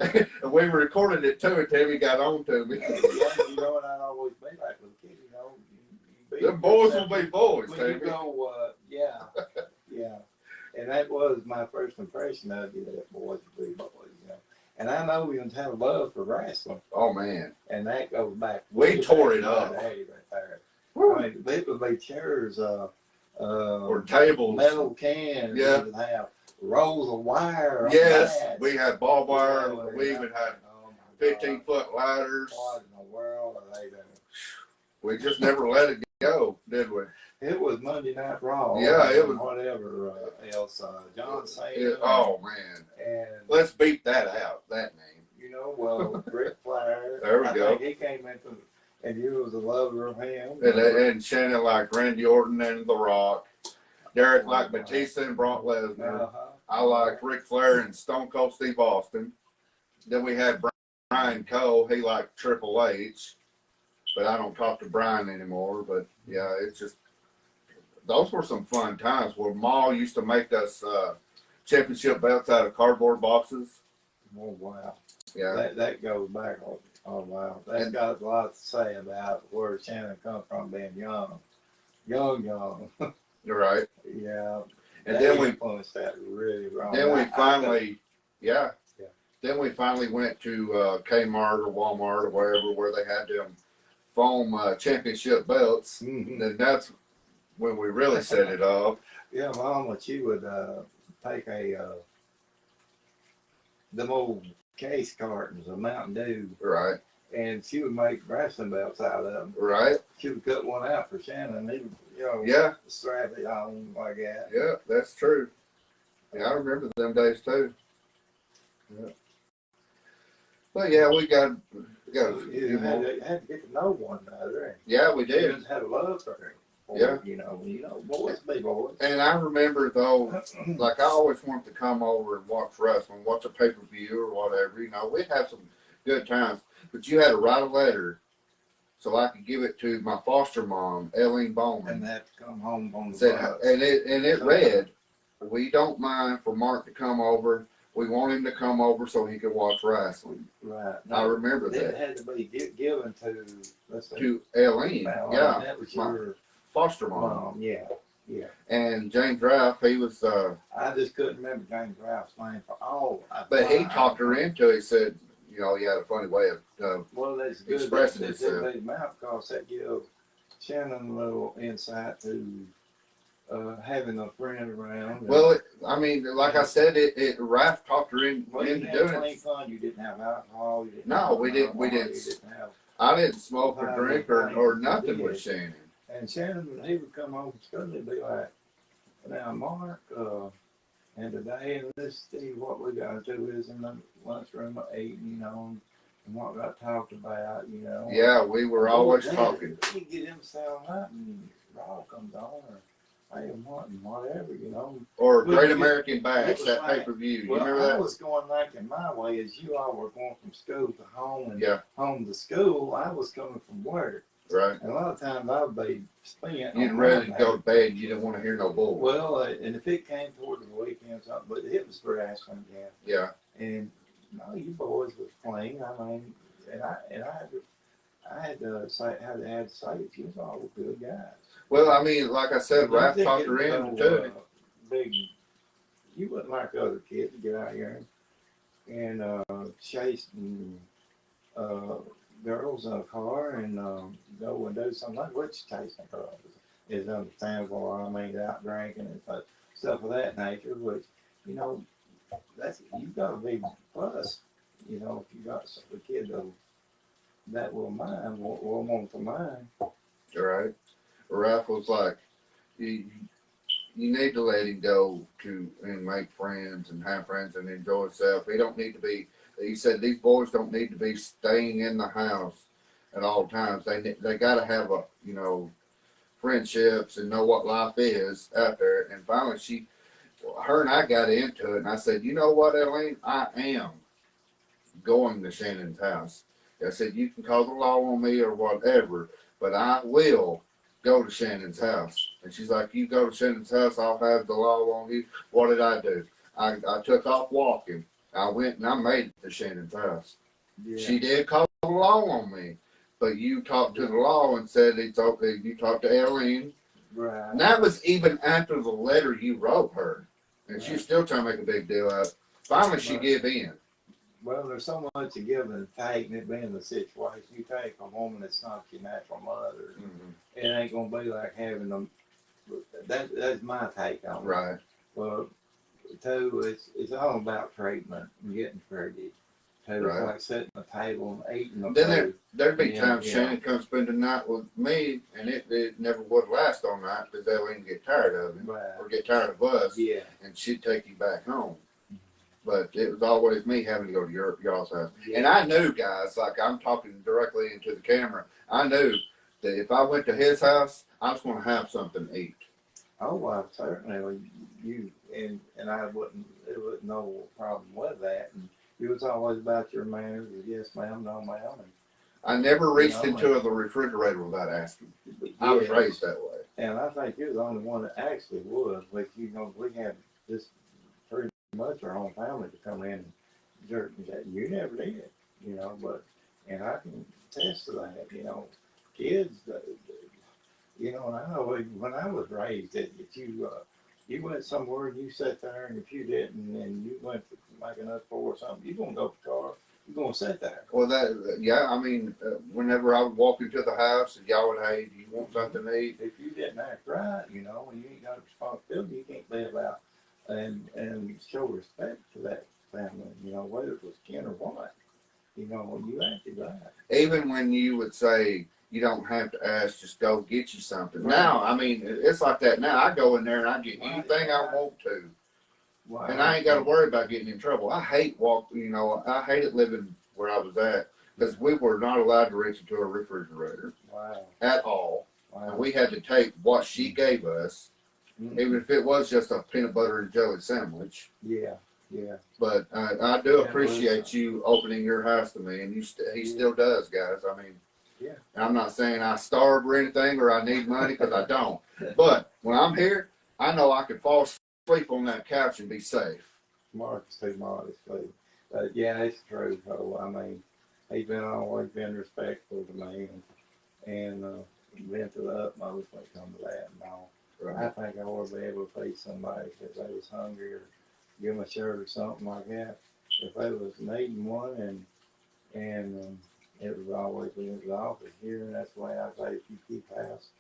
And we recorded it too, and Tammy got on to me. Yeah, you know what I'd always be like with a kid, you know. The boys will be boys, when Tammy. you go, yeah, yeah. And that was my first impression of you, that boys will be boys, you know. And I know we had a love for wrestling. Oh, man. And that goes back. We tore it up. Right there. I mean, they would be chairs, or tables. metal cans. Yeah. Would have rolls of wire. Yes, on we had barbed wire. Yeah, We even had oh my 15-foot ladders. What in the world are they doing? We just never let it go, did we? It was Monday Night Raw. Yeah, it was. Whatever else, John Cena. Oh, man. And Let's beat that out, that name. you know, well, Ric Flair. There we I go. think he came into, and you was a lover of him. And Shannon like Randy Orton and The Rock. Derek like Batista and Brock Lesnar. I like Ric Flair and Stone Cold Steve Austin. Then we had Brian Cole. He liked Triple H. But I don't talk to Brian anymore. But yeah, it's just, those were some fun times where Ma used to make us championship belts out of cardboard boxes. Oh, wow. Yeah. That goes back. Oh, wow. That's got a lot to say about where Shannon come from being young. Young. You're right. Yeah. And then we influenced that really wrong. Then we finally, Yeah. Then we finally went to Kmart or Walmart or wherever where they had them foam championship belts. Mm-hmm. And that's when we really set it off. Yeah, Mama, she would take them old case cartons of Mountain Dew, Right. and she would make wrestling belts out of them. Right. She would cut one out for Shannon. He would, you know, Yeah. strap it on like that. Yeah, that's true. Yeah, I remember them days too. Yeah. But yeah, we got a few You had more. to get to know one another. Yeah, we You did. just had a love for her. Yeah. You know, boys be boys. And I remember though, like I always wanted to come over and watch wrestling, watch a pay-per-view or whatever. You know, we'd have some good times. But you had to write a letter so I could give it to my foster mom, Eileen Bowman. And have to come home on the bus. And it read, "We don't mind for Mark to come over. We want him to come over so he can watch wrestling." Right. I remember It that. had to be given to, let's say, To Eileen, yeah, that was my your foster mom. mom. Yeah. And James Ralph, he was, I just couldn't remember James Ralph's name for all. but he talked her into it. He said, you know, he had a funny way of well, that's good expressing that himself. they mouth, because that gives Shannon a little insight to having a friend around. Well, I mean, like I said, Ralph talked her into you doing had plenty it. of fun. You didn't have alcohol. You didn't No, have we didn't. alcohol, We didn't. You didn't have, I didn't smoke or drink or nothing with Shannon. and Shannon, he would come home from school and be like, "Now, Mark, and today in this Steve, what we got to do is in the lunchroom eating, you know, and what got talked about, you know." Yeah, we were always talking. You get him sound right, and Raw comes on, or hey, whatever, you know. Or We Great would American it Bash, was that like- pay-per-view. You Well, remember I that? was going like in my way, as you all were going from school to home and Yeah. home to school. I was coming from work, Right. and a lot of times I would be spent. You'd on ready to my go day. to bed. You didn't want to hear no bull. Well, and if it came toward the weekend or something, but it was wrestling, yeah. Yeah. And no, you boys was playing. I mean, and I had to say, had to say that you was all good guys. Well, I mean, like I said, But Ralph you talked didn't her get into no, doing it. Big, you wasn't like other kids to get out here and chase girls in a car and go and do something like which chasing girls is understandable. I mean, out drinking and stuff of that nature, which, you know, that's, you've got to be plus, you know, if you got a kid that will mind, will want to mind. Right. Ralph was like, he you need to let him go to and make friends and have friends and enjoy himself. He don't need to be. He said these boys don't need to be staying in the house at all times. They got to have a friendships and know what life is out there. And finally, her and I got into it, and I said, you know what, Eileen, I am going to Shannon's house. I said, you can call the law on me or whatever, but I will go to Shannon's house. And she's like, you go to Shannon's house, I'll have the law on you. What did I do? I took off walking. I went and I made it to Shannon's house. Yeah. She did call the law on me, but you talked to the law and said it's okay. You talked to Eileen. Right. And that was even after the letter you wrote her. And Right. she's still trying to make a big deal out of it. Finally, she gave in. Well, there's so much to give and take, and it being the situation. You take a woman that's not your natural mother, it ain't gonna be like having them. That's my take on it. Right. Well, two, it's all about treatment and getting treated. Two, Right. it's like sitting at the table and eating the Then food. there'd be Yeah, times yeah. Shannon come spend the night with me, and it never would last all night because they wouldn't get tired of him Right. or get tired of us, Yeah. and she'd take you back home. But it was always me having to go to y'all's house. Yeah. And I knew, guys, like I'm talking directly into the camera, I knew that if I went to his house, I was going to have something to eat. Oh, well, certainly you and I wouldn't. There was no problem with that. And it was always about your manners. Yes, ma'am. No, ma'am. I never reached No, into the refrigerator without asking. I was raised that way. And I think you're the only one that actually was. But we had this pretty much our own family to come in and jerk and that. You never did, but and I can attest to that. Kids, and I know when I was raised that if you went somewhere and you sat there, and if you didn't, and you went to make enough for something, you're gonna go to the car. You're gonna sit there. Well, I mean, whenever I would walk into the house and y'all would, hey, do you want something to eat? If you didn't act right, and you ain't got a responsibility, you can't live out and show respect to that family, whether it was kin or what. You acted right. Even when you would say, you don't have to ask, just go get you something. Right. Now, I mean, it's like that now. I go in there and I get Right. anything I want to. Wow. And I ain't got to worry about getting in trouble. I hated living where I was at because we were not allowed to reach into a refrigerator Wow. at all. Wow. And we had to take what she gave us, even if it was just a peanut butter and jelly sandwich. Yeah. Yeah. But I do appreciate you opening your house to me, and he still does, guys. I mean, yeah. I'm not saying I starve or anything or I need money because I don't. But when I'm here, I know I can fall asleep on that couch and be safe. Mark's too modest, but yeah, it's true. So I mean, he's always been respectful to me, and been to the utmost when it comes to that and all. Right. I think I would be able to feed somebody if they was hungry or give them a shirt or something like that. If they was needing one, and it was always in his office here, and that's why I say if you keep house,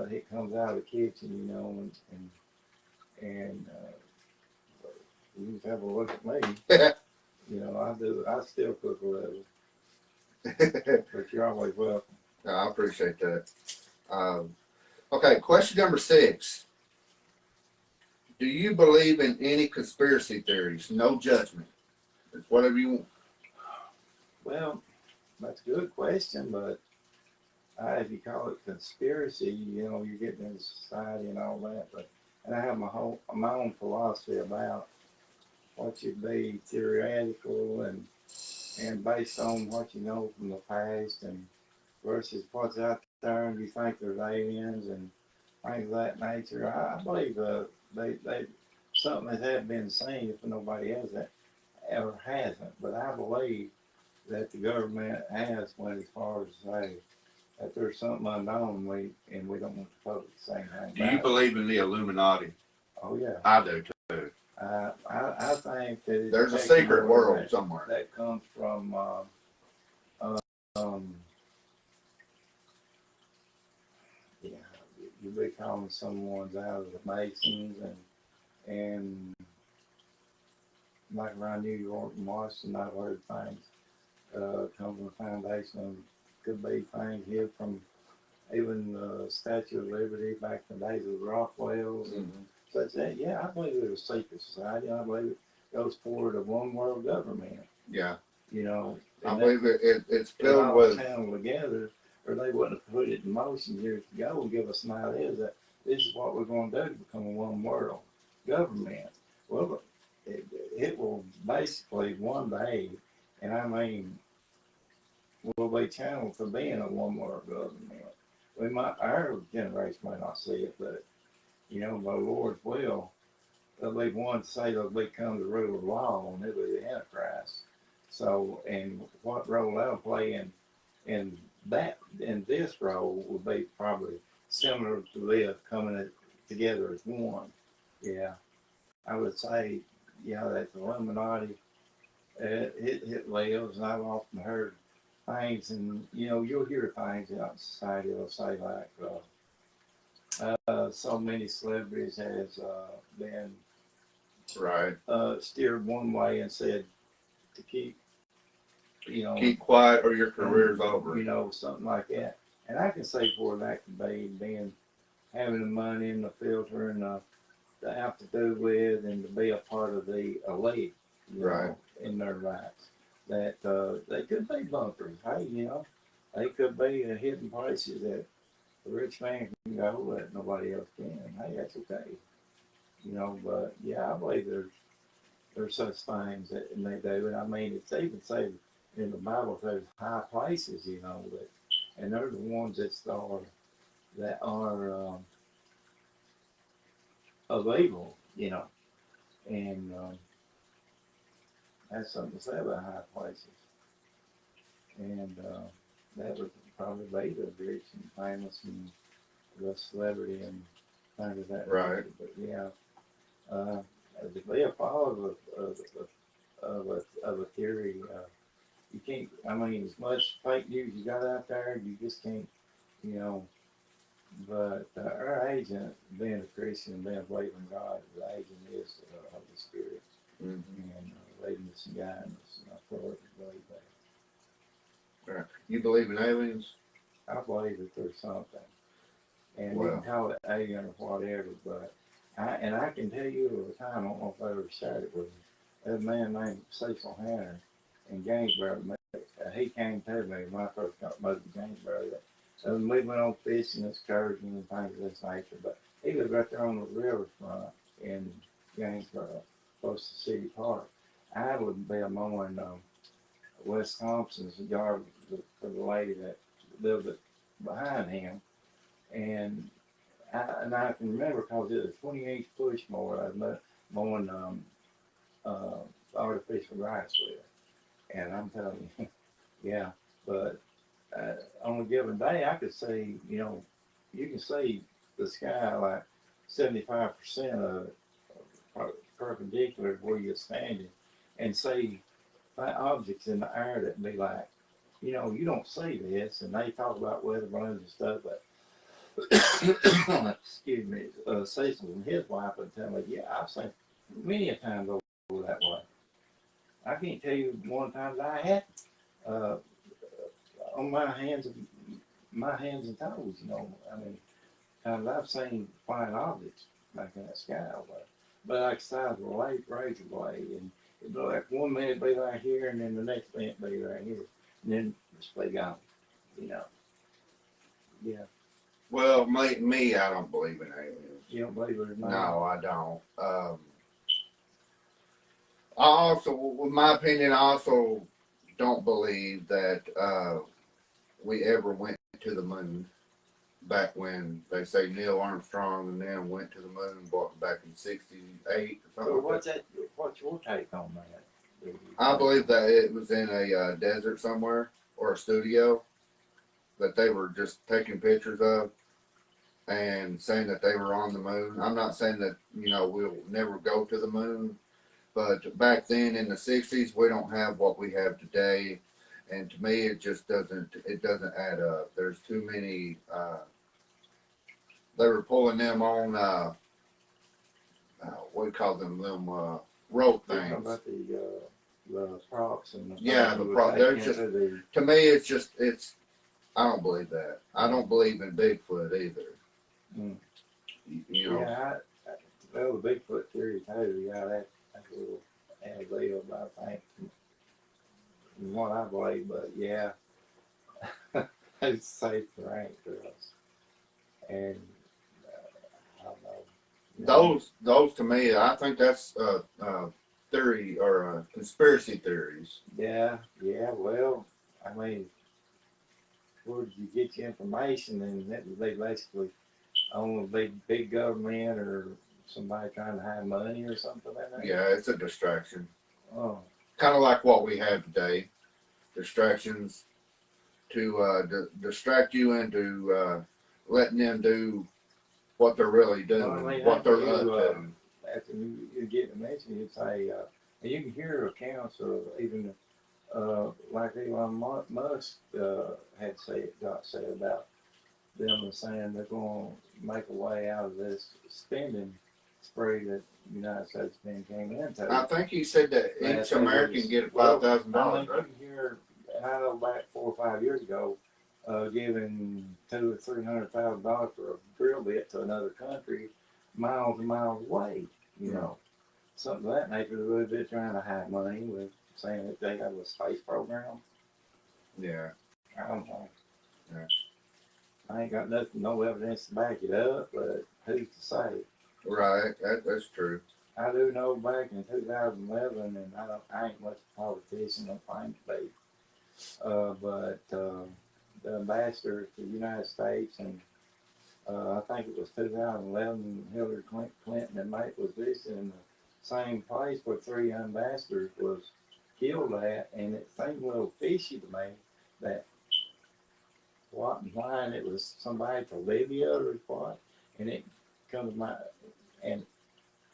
it comes out of the kitchen, and you just have a look at me. I still cook a little, but you're always welcome. No, I appreciate that. Okay, question number 6. Do you believe in any conspiracy theories? No judgment. It's whatever you want. Well, that's a good question, but if you call it conspiracy, you're getting into society and all that. And I have my own philosophy about what should be theoretical and based on what you know from the past and versus what's out there and you think there's aliens and things of that nature. I believe they something that hasn't been seen if nobody else ever hasn't. But I believe that the government has went as far as say that there's something unknown and we don't want the public to say anything. Do you believe in the Illuminati? Oh yeah, I do too. I think that There's a secret world somewhere that comes from you be calling someone's out of the Masons and like around New York and Washington, I've heard things come from the foundation of could be things here from even Statue of Liberty back in the days of the Rockwells and such that. Yeah, I believe it was a secret society. I believe it goes forward of one world government. Yeah. You know, I believe it's it filled all with. channeled together, or they wouldn't have put it in motion years ago and give us an idea that this is what we're going to do to become a one world government. Well, it will basically one day, and I mean, will be channeled to being a one world government. We might, our generation may not see it, but you know, by the Lord's will, there'll be one to say they'll become the rule of law, and it'll be the Antichrist. So, and what role they'll play in that, in this role will be probably similar to this, coming together as one. Yeah, I would say, yeah, that the Illuminati, it lives, and I've often heard things, and you know, you'll hear things out in society. They'll say like, so many celebrities has been Right. steered one way and said to keep, you know, keep quiet or your career's over. You know, something like that. And I can say for that could be being having the money and the filter and to have to do with and to be a part of the elite, you know, in their rights. That they could be bunkers. Hey, you know, they could be hidden places that the rich man can go that nobody else can. Hey, that's okay. You know, but yeah, I believe there's such things that they do. And I mean, it's even say in the Bible there's high places, you know, that, and they're the ones that are of evil, you know, and that's something to say about high places. And that would probably be the rich and famous and the celebrity and things of that nature. But yeah, to be a follower of a theory, you can't. I mean, as much fake news you got out there, you just can't, you know. But our agent, being a Christian and being a believer in God, the agent is the Holy Spirit, and leading us and guiding us. And I fully believe that. Right. You believe in aliens? I believe that there's something, and you can call it alien or whatever. But I can tell you at the time, I don't know if I ever shared it with you. There's a man named Cecil Hanner in Gainesboro. He came to me when I first got moved to Gainesboro. And we went on fishing excursions and things of this nature. But he was right there on the riverfront in Gainesboro, close to City Park. I would be mowing Wes Thompson's yard for the lady that lived behind him. And I can remember because it was a 20-inch push mower. I was mowing artificial grass with. And I'm telling you, yeah, but on a given day, I could see, you know, you can see the sky like 75% of it perpendicular to where you're standing, and see objects in the air that be like, you know, you don't see this, and they talk about weather balloons and stuff, but excuse me, Cecil and his wife would tell me, yeah, I've seen many a time go that way. I can't tell you one time that I had on my hands and toes, you know. I mean, times I've seen flying objects back in the sky, but like the size of a razor blade, and it'd be like 1 minute be right here, and then the next minute be right here, and then just be gone, you know. Yeah. Well, me, I don't believe in aliens. You don't believe it or not? No, I don't. I also, with my opinion, I also don't believe that we ever went to the moon. Back when they say Neil Armstrong and them went to the moon back in '68 or something. So what's your take on that? I believe that it was in a desert somewhere or a studio that they were just taking pictures of and saying that they were on the moon. I'm not saying that, you know, we'll never go to the moon, but back then in the '60s, we don't have what we have today. And to me, it just doesn't add up. There's too many, they were pulling them on, what do you call them rope things. About the props and the props. They're just, to me, it's I don't believe that. I don't believe in Bigfoot either. Mm. You know. Yeah, well, the Bigfoot theory too. Yeah, that's a little ad-lib, I think, from what I believe. But yeah, it's safe for anchors, and I don't know. You know, Those to me, I think that's theory or conspiracy theories. yeah, yeah. Well, I mean, where did you get your information? And that would be basically on a big government or somebody trying to hide money or something like that. Yeah, it's a distraction. Oh, Kind of like what we have today. Distractions to distract you into letting them do what they're really doing, well, I mean, what after they're up to. after you get the message, you'd say, and you can hear accounts of even like Elon Musk got said about them saying they're going to make a way out of this spending spree that the United States came into. I think he said that each American get $5,000. I mean, Right? you can hear, and I know back 4 or 5 years ago, giving $200,000 or $300,000 for a drill bit to another country, miles and miles away. You know, something of that nature. They're trying to hide money with saying that they have a space program. Yeah. I don't know. Yeah. I ain't got nothing, no evidence to back it up, but who's to say? Right. That's true. I do know back in 2011, and I ain't much of a politician, don't claim to be, but the ambassador to the United States, and I think it was 2011, Hillary Clinton and Mike was visiting the same place where 3 ambassadors was killed at, and it seemed a little fishy to me that what and why, and it was somebody to Libya or what, and it comes to my, and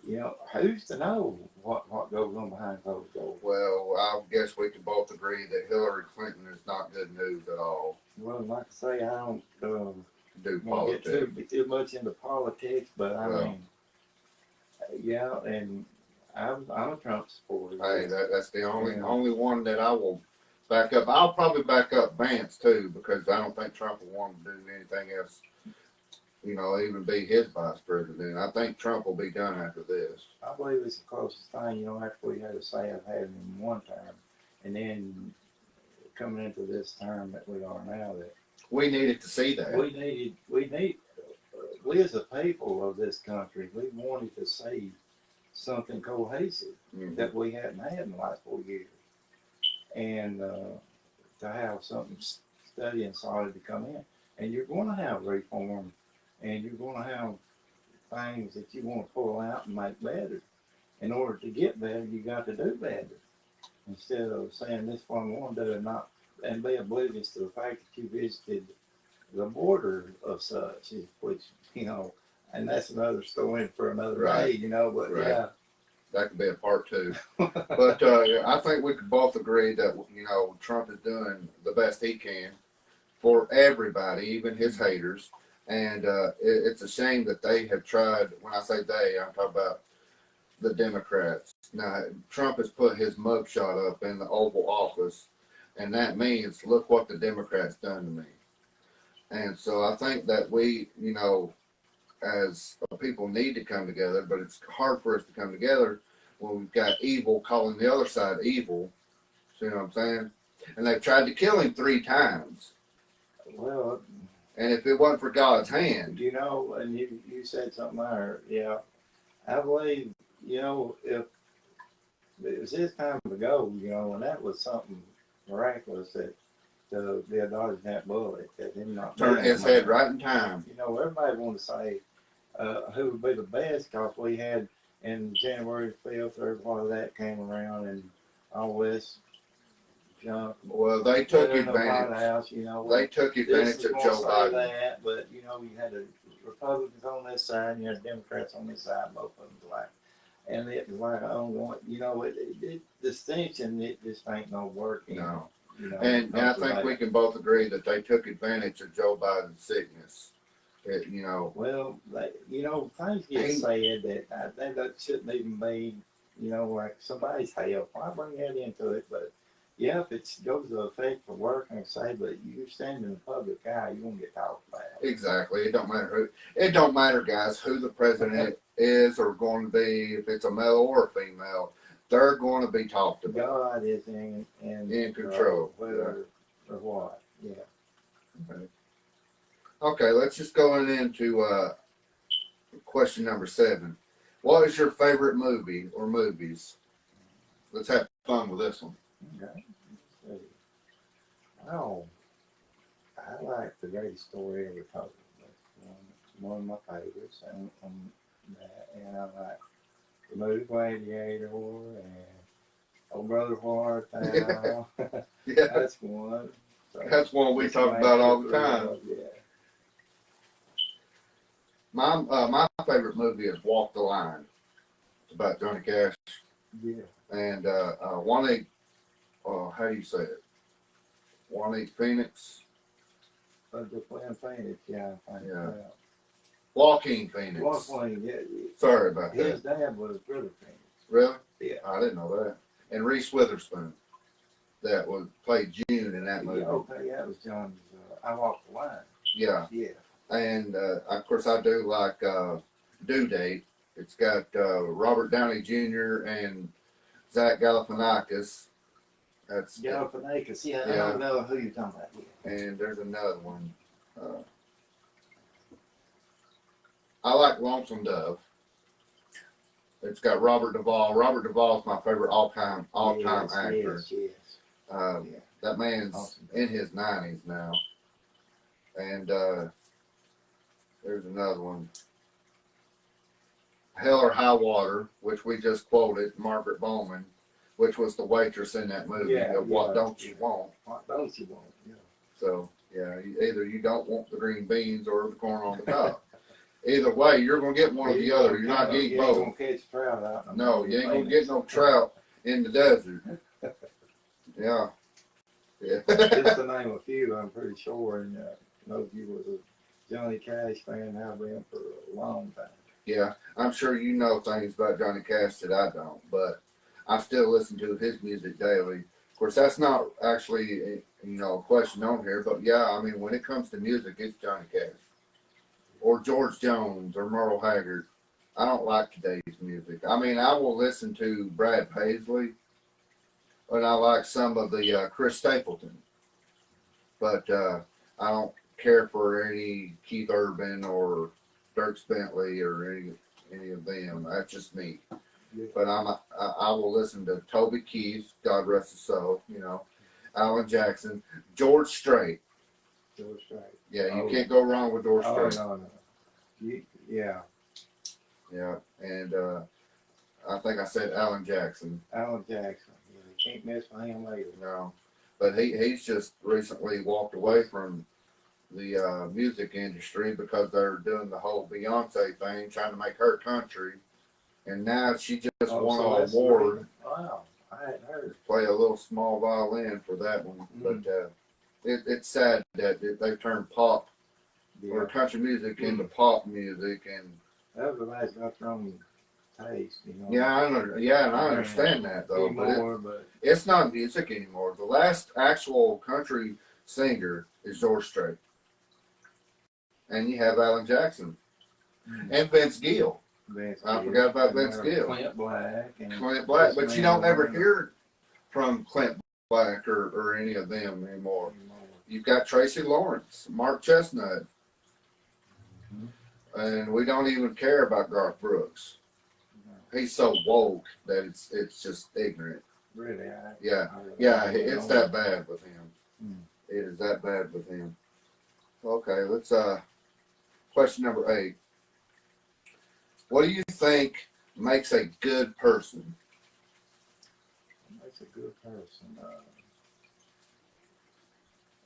you know, who's to know what goes on behind closed doors? Well, I guess we can both agree that Hillary Clinton is not good news at all. Well, like I say, I don't Do want to politics. get too much into politics, but I mean, yeah, and I'm a Trump supporter. Hey, that's the only Yeah. only one that I will back up. I'll probably back up Vance too, because I don't think Trump will want to do anything else. You know, even be his vice president. I think Trump will be done after this. I believe it's the closest thing, you know, after we had a say of having him one term, and then coming into this term that we are now, that We needed to see that. we as a people of this country, we wanted to see something cohesive that we hadn't had in the last 4 years, and to have something steady and solid to come in, and you're going to have reform, and you're going to have things that you want to pull out and make better. In order to get better, you got to do better. Instead of saying this one I want to do and be oblivious to the fact that you visited the border of such, which, you know, and that's another story for another day, you know, but yeah. That could be a part 2. But I think we could both agree that, you know, Trump is doing the best he can for everybody, even his haters. And it's a shame that they have tried, when I say they, I'm talking about the Democrats. Now, Trump has put his mugshot up in the Oval Office, and that means, look what the Democrats done to me. And so I think that we, you know, as people need to come together, but it's hard for us to come together when we've got evil calling the other side evil. See what I'm saying? And they've tried to kill him 3 times. Well, and if it wasn't for God's hand, you know, and you said something there, yeah. I believe, you know, if it was his time to go, you know, and that was something miraculous that the dodging that bullet, that him not turn his head right in time. You know, everybody wanted to say who would be the best, because we had in January 5th, or a lot of that came around, and all this junk. Well, they took in the advantage. White House, you know, they took advantage of Joe Biden. That, but you know, you had the Republicans on this side, and you had Democrats on this side, both of them black. And it was like, you know, distinction, it just ain't no work. No. You know, and I think we can both agree that they took advantage of Joe Biden's sickness. You know. Well, you know, things get said that shouldn't even be, you know, like somebody's health. I bring that into it, but Yeah, if it goes to effect for work, I say, but you stand in the public eye, you're gonna get talked about. Exactly. It don't matter who. It don't matter, guys, who the president is or going to be. If it's a male or a female, they're going to be talked about. God is in control. whether or what. Yeah. Okay, let's just go into question number 7. What is your favorite movie or movies? Let's have fun with this one. Okay. Let's see. Oh, I like The Greatest Story Ever Told. That's one of my favorites, and I like the movie Gladiator and Oh Brother Wartown. Yeah, That's one. So, that's one we talk about all the time. Yeah. My favorite movie is Walk the Line. It's about Johnny Cash Yeah. and Juanita. How do you say it? Juanita Phoenix. The Plan Phoenix, yeah. Yeah. Joaquin Phoenix. Joaquin, yeah. Sorry about that. His dad was Brother Phoenix. Really? Yeah. I didn't know that. And Reese Witherspoon, that was played June in that movie. Yeah, okay, that was John's. I Walked the Line. Yeah. Yeah. And of course, I do like Due Date. It's got Robert Downey Jr. and Zach Galifianakis. That's Galifianakis, yeah, I Yeah. don't know who you're talking about. Yeah. And there's another one. I like Lonesome Dove. It's got Robert Duvall. Robert Duvall is my favorite all-time actor. Yes. Yeah. That man's Awesome. in his 90s now. And there's another one. Hell or High Water, which we just quoted, Margaret Bowman, which was the waitress in that movie. What don't you want? What don't you want? Yeah. So, yeah, either you don't want the green beans or the corn on the cob. Either way, you're going to get one or the other. You're not getting both. You ain't gonna catch trout out. No, you ain't going to get no trout in the desert. Yeah. Yeah. Just to name a few, I'm pretty sure, and know you was a Johnny Cash fan. I've been for a long time. Yeah, I'm sure you know things about Johnny Cash that I don't, but I still listen to his music daily. Of course, that's not actually a question on here, but yeah, I mean, when it comes to music, it's Johnny Cash or George Jones or Merle Haggard. I don't like today's music. I mean, I will listen to Brad Paisley, and I like some of the Chris Stapleton, but I don't care for any Keith Urban or Dirk Bentley or any of them. That's just me. Yeah. But I will listen to Toby Keith, God rest his soul, Alan Jackson, George Strait. George Strait. Yeah, you can't go wrong with George Strait. No. Yeah. Yeah, and I think I said Alan Jackson. Alan Jackson. Yeah, you can't mess with him later. No, but he's just recently walked away from the music industry because they're doing the whole Beyonce thing, trying to make her country, and now she just won an award. Wow, I hadn't heard. Play a little small violin for that one, but it's sad that they turned pop or country music into pop music, and everybody's got their own taste, Yeah, and I understand that though, but it's not music anymore. The last actual country singer is George Strait. And you have Alan Jackson. And Vince Gill. I forgot about Vince Gill. Clint Black. But you don't ever hear from Clint Black or any of them anymore. You've got Tracy Lawrence, Mark Chestnut. And we don't even care about Garth Brooks. He's so woke that it's just ignorant. Really? Yeah, it's that bad with him. It is that bad with him. Okay, let's question number 8. What do you think makes a good person? What makes a good person?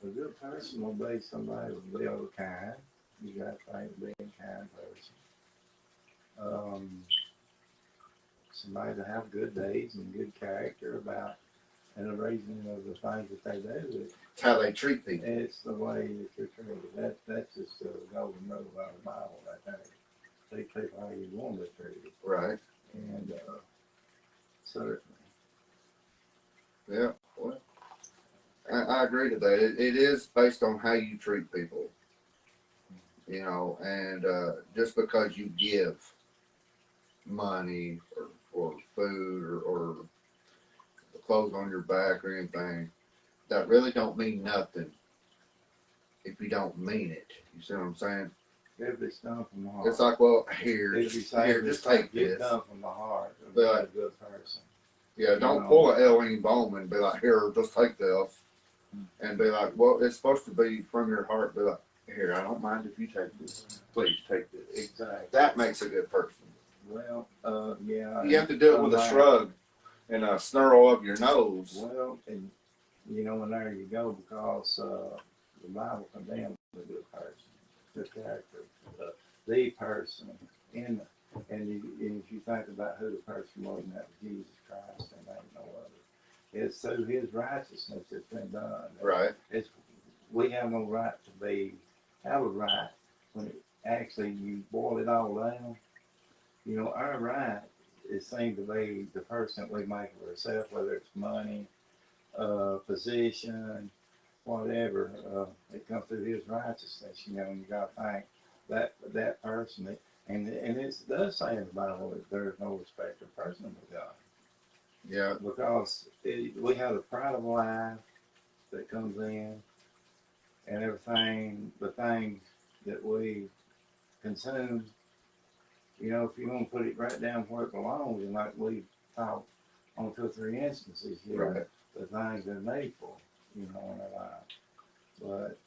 A good person will be somebody who's real kind. You got to think being a kind person. Somebody to have good deeds and good character about and the reason of the things that they do. It's how they treat people. It's the way that you're treated. That's just a golden rule out of the Bible right there. Treat people how you want to be treated. Right. And certainly. Yeah. Well, I agree to that. It is based on how you treat people, you know, and just because you give money or food or clothes on your back or anything, that really don't mean nothing if you don't mean it. You see what I'm saying? If it's done from the heart. It's like, well, here, If just take it's this. done from the heart. But a good person. Yeah, don't pull a Ellen Bowman and be like, here, just take this. And be like, well, it's supposed to be from your heart. Be like, here, I don't mind if you take this. Please take this. Exactly. That makes a good person. Well, yeah. You have to do it with a shrug and a snarl of your nose. Well, and and there you go, because the Bible condemns the good person, the character, the person, and if you think about who the person was, and that was Jesus Christ, and ain't no other. It's through His righteousness that's been done. Right. We have no right to have a right when actually you boil it all down. Our right is seen to be the person that we make of ourselves, whether it's money, position, whatever. It comes through His righteousness, and you got to thank that person. And it does say in the Bible that there's no respect of person with God. Yeah. Because we have the pride of life that comes in, and everything, the things that we consume. If you're going to put it right down where it belongs, and like we talked on 2 or 3 instances here, Right. the things they're made for, in our life. But,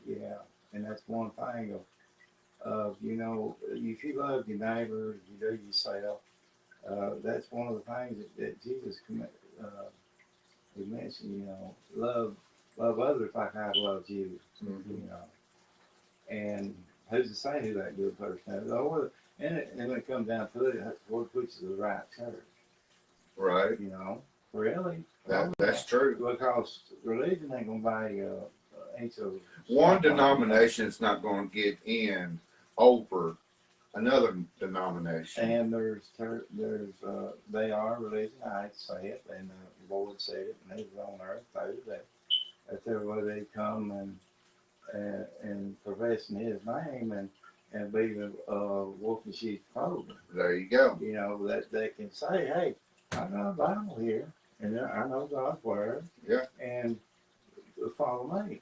yeah, and that's one thing of if you love your neighbor, you do yourself, that's one of the things that Jesus he mentioned, love others like I've loved you, Mm-hmm. And who's to say who that good person is? And when it comes down to it, which is the right church. Right. Really. That's true. Because religion ain't going to buy you one denomination is not going to get in over another denomination. And they are religion. I hate to say it, and the Lord said it, and He was on earth too, that there way they come and profess in His name and be the wolf in sheep's clothing. There you go. That they can say, hey, I got a Bible here, and I know God's word. Yeah. And follow me.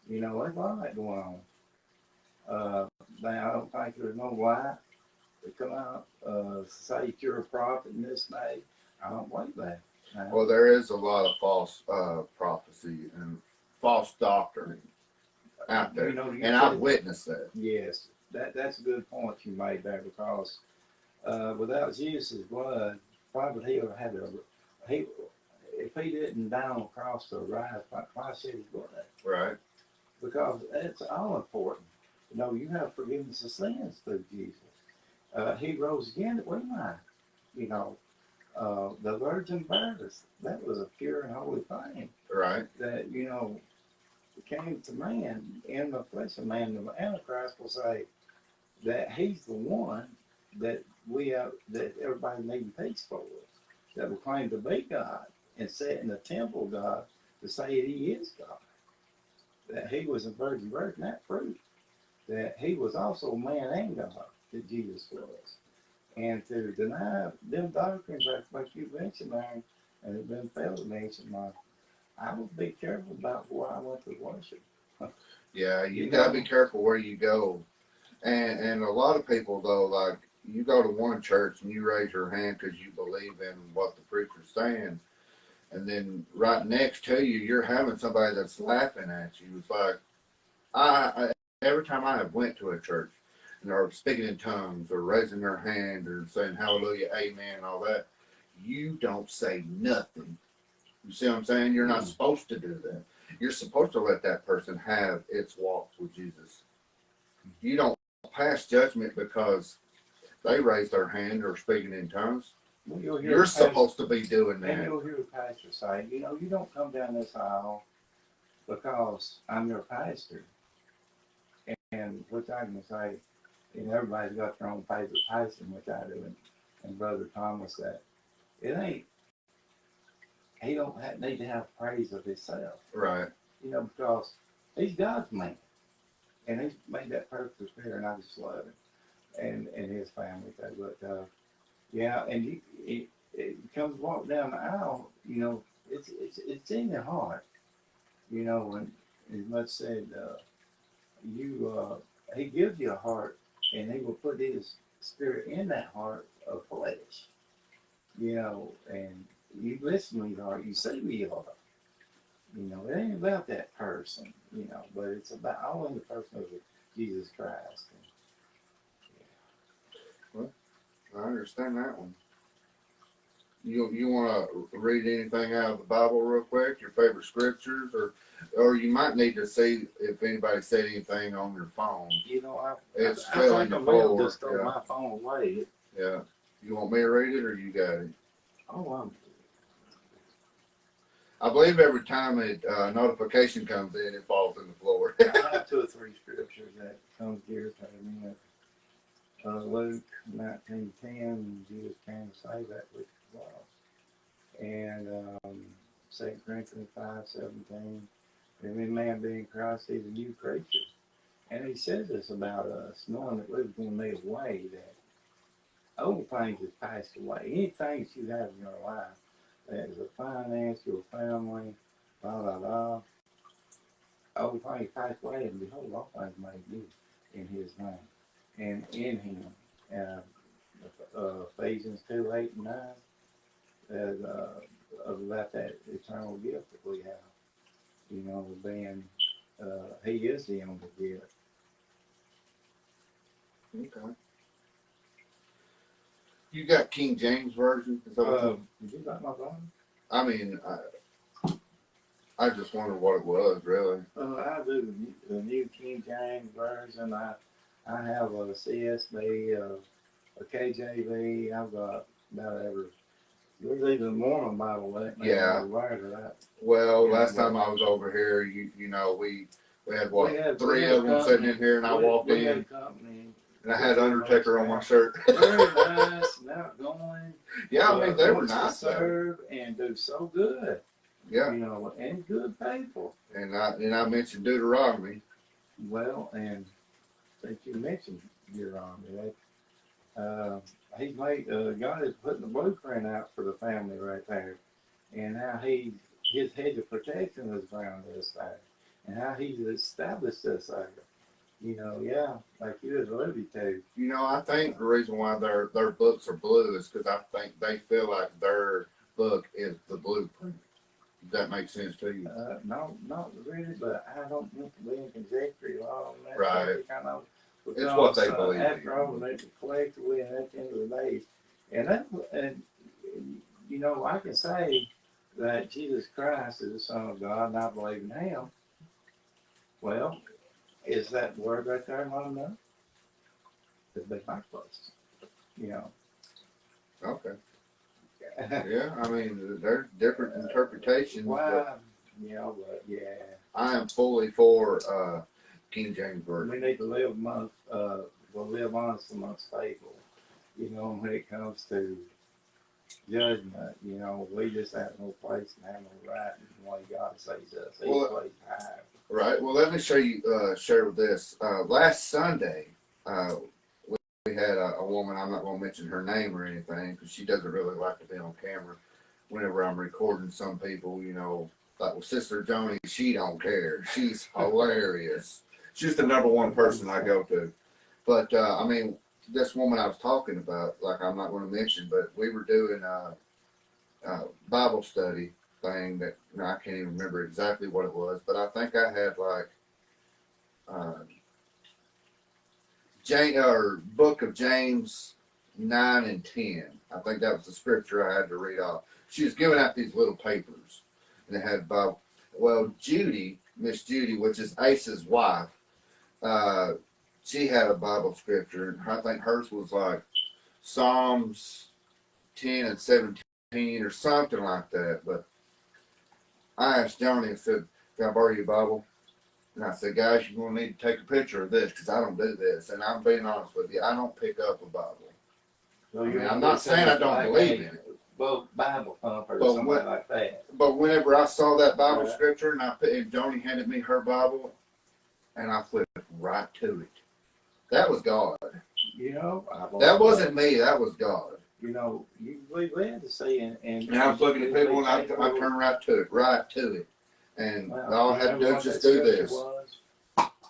There's a lot of that going on. I don't think there's no light to come out, say you're a prophet in this day. I don't believe that. Well, there is a lot of false prophecy and false doctrine out there, and I've witnessed that. Yes, that's a good point you made there, because without Jesus' blood, probably he would have had if he didn't die on the cross to arise, why shed his blood? Right. Because it's all important. You have forgiveness of sins through Jesus. He rose again that we might. The virgin birth, that was a pure and holy thing. Right. That, came to man in the flesh of man. The Antichrist will say that he's the one that that everybody needs peace for, that will claim to be God and sit in the temple of God to say that He is God. That He was a virgin birth, and that proved that He was also man and God, that Jesus was. And to deny them doctrines like you mentioned there, and have been failed to mention, I would be careful about where I went to worship. Yeah, you gotta be careful where you go. And a lot of people though, like you go to one church and you raise your hand because you believe in what the preacher's saying, and then right next to you, you're having somebody that's laughing at you. It's like I every time I have went to a church and they're speaking in tongues or raising their hand or saying hallelujah, amen, and all that, you don't say nothing. You see what I'm saying? You're not supposed to do that. You're supposed to let that person have its walk with Jesus. You don't pass judgment because they raise their hand or speaking in tongues. Well, you're supposed to be doing that. And you'll hear the pastor say, you don't come down this aisle because I'm your pastor. And which I can say, everybody's got their own favorite pastor, which I do, and Brother Thomas, that it ain't he don't need to have praise of himself. Right. You know, because he's God's man. And he's made that perfect fair, and I just love him. And his family too. But yeah, and it comes walk down the aisle, you know, it's in your heart. You know, and as much said, he gives you a heart, and he will put his spirit in that heart of flesh. You know, and you listen to your heart, you see who you are. You know, it ain't about that person, you know, but it's about only the person of Jesus Christ. Well, I understand that one. You want to read anything out of the Bible real quick? Your favorite scriptures, or you might need to see if anybody said anything on your phone. You know, I It's think filling the I may have floor. just throw Yeah. my phone away. Yeah. You want me to read it, or you got it? Oh, I believe every time a notification comes in, it falls in the floor. I have 2 or 3 scriptures that comes here to me. Luke 19:10, Jesus came to save that which was lost. And 2 Corinthians 5:17, and any man being Christ, he's a new creature. And he says this about us, knowing that we're going to need a way that old things have passed away. Anything that you have in your life, that is a finance, your family, blah, blah, blah, old things passed away, and behold, all things made new in his name and in him. Ephesians 2:8 and 9, about that eternal gift that we have. You know, being, he is the only gift. Okay. You got King James version? Is that what Did you got my phone? I mean, I just wondered what it was, really. I do the New King James version. I have a CSB, a KJV. I've got about every. There's even a Mormon Bible that Yeah. That. Well, Yeah, last time well, I was over here, you know, we had we had 3 of them sitting in here, and I walked we in, had company. and I had Undertaker on my shirt. Very nice and outgoing. Yeah, I mean, they were wants to nice. Though. serve and do so good. Yeah. You know, and good people. And I mentioned Deuteronomy. Well, and since you mentioned Deuteronomy, he's made, God is putting the blueprint out for the family right there, and how his hedge of protection is around us there, and how he's established us there. You know, yeah, like you had alluded to. You know, I think the reason why their books are blue is because I think they feel like their book is the blueprint. Does that make sense to you? No, not really, but I don't want to be in conjecture on that. Right. Kind of, because, It's what they believe. After all, they collectively, and at the end of the day, and you know, I can say that Jesus Christ is the Son of God, and I believe in Him. Well, is that word right there not enough? It'd be my question. You know. Okay. Yeah, I mean, there's different interpretations. Well, but yeah. I am fully for King James Version. We need to live live honest amongst people. You know, when it comes to judgment, you know, we just have no place and have no right in the way God sees us. He plays high. Right. Well, let me share with this. Last Sunday, we had a woman. I'm not going to mention her name or anything because she doesn't really like to be on camera. Whenever I'm recording, some people, you know, like with Sister Joni, she don't care. She's hilarious. She's the #1 person I go to. But I mean, this woman I was talking about, like I'm not going to mention, but we were doing a Bible study thing that I can't even remember exactly what it was, but I think I had like Book of James 9 and 10. I think that was the scripture I had to read off. She was giving out these little papers, and it had Bible. Well, Miss Judy, which is Ace's wife, she had a Bible scripture, and I think hers was like Psalms 10 and 17 or something like that. But I asked Johnny and said, "Can I borrow your Bible?" And I said, "Guys, you're going to need to take a picture of this because I don't do this." And I'm being honest with you, I don't pick up a Bible. So I mean, I'm not saying I don't believe in it. well, Bible thumper or But somebody like that. But whenever I saw that Bible Right. scripture and Joni handed me her Bible, and I flipped right to it. That was God. You know, That wasn't me. That was God. You know, we glad to see And I was looking at people, and I turned right to it. And all I had to do was just do this.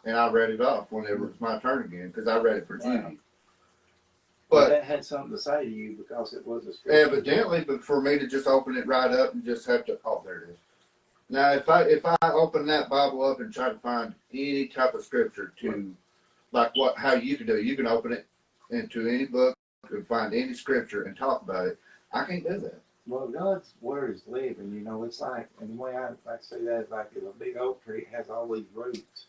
And I read it off whenever it was my turn again, because I read it for Judy. But that had something to say to you because it was a scripture. Evidently, but for me to just open it right up and just have to, oh, there it is. Now, if I open that Bible up and try to find any type of scripture to, like how you can do it, you can open it into any book and find any scripture and talk about it. I can't do that. Well, God's word is living. You know, it's like, and the way I say that is like if a big oak tree has all these roots,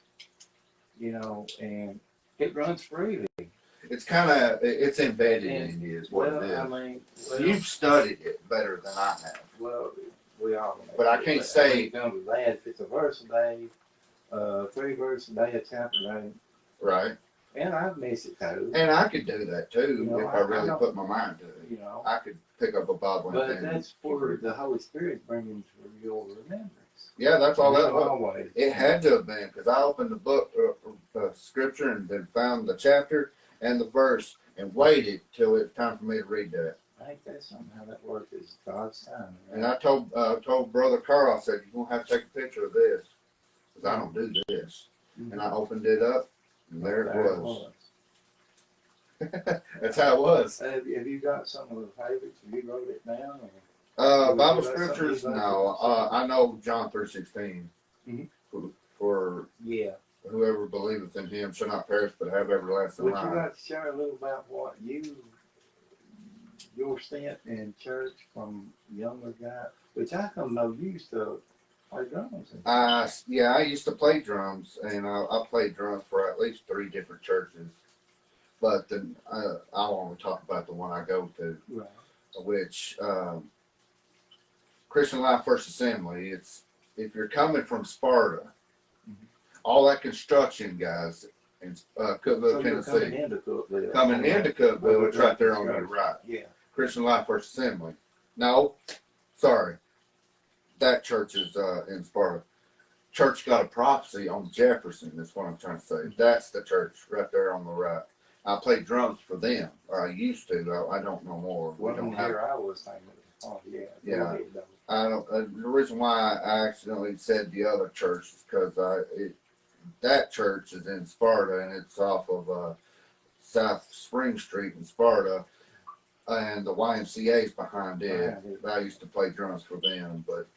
you know, and it runs freely. It's it's embedded in you, is what it is. I mean, You've studied it better than I have. Well, we all. But I can't say. Come to that, if it's a verse a day, 3 verses a day, a chapter a day. Right. And I've missed it too. And I could do that too, you know, if I really put my mind to it. You know, I could pick up a Bible and but that's for the Holy Spirit bringing to your remembrance. Yeah, that's all that was. Always. It had to have been, because I opened the book, scripture, and then found the chapter and the verse and waited till it's time for me to read that. I think that's somehow that works is God's time. Right? And I told Brother Carl, I said, you're going to have to take a picture of this, because I don't do this. And I opened it up, and there it was. That's how it was. Have you got some of the favorites? Have you wrote it down? Or? Bible scriptures, no. I know John 3:16. Mm-hmm. For whoever believeth in him shall not perish but have everlasting life. Would you like to share a little about what your stint in church from younger guy, which I come know you used to play drums. I used to play drums, and I played drums for at least 3 different churches. But then I want to talk about the one I go to, right. Which Christian Life First Assembly. It's if you're coming from Sparta, all that construction guys in Cookville, Tennessee. Coming into Cookville, it's right there on your right. Yeah. Christian Life First Assembly. No, sorry. That church is in Sparta. Church Got a Prophecy on Jefferson. That's what I'm trying to say. That's the church right there on the right. I played drums for them, or I used to. I don't know more. Well, I was thinking. Oh, yeah. Yeah. I don't. The reason why I accidentally said the other church is because that church is in Sparta, and it's off of South Spring Street in Sparta, and the YMCA is behind it. I used to play drums for them, but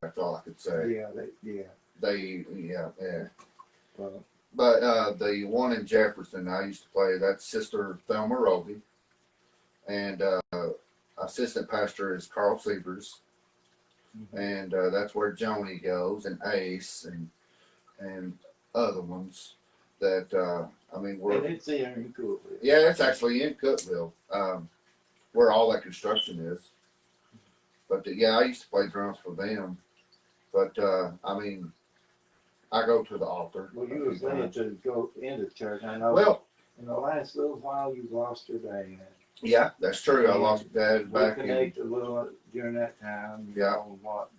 that's all I could say. Yeah. Well, but the one in Jefferson I used to play, that's Sister Thelma Roby, and assistant pastor is Carl Sievers, and that's where Joni goes, and Ace, and other ones that and it's in Cookville. Yeah, it's actually in Cookville, where all that construction is. But I used to play drums for them. But I go to the altar. Well, you was glad to go into church. I know. Well, in the last little while, you lost your dad. Yeah, that's true. I lost Dad back in. A little during that time. You know what?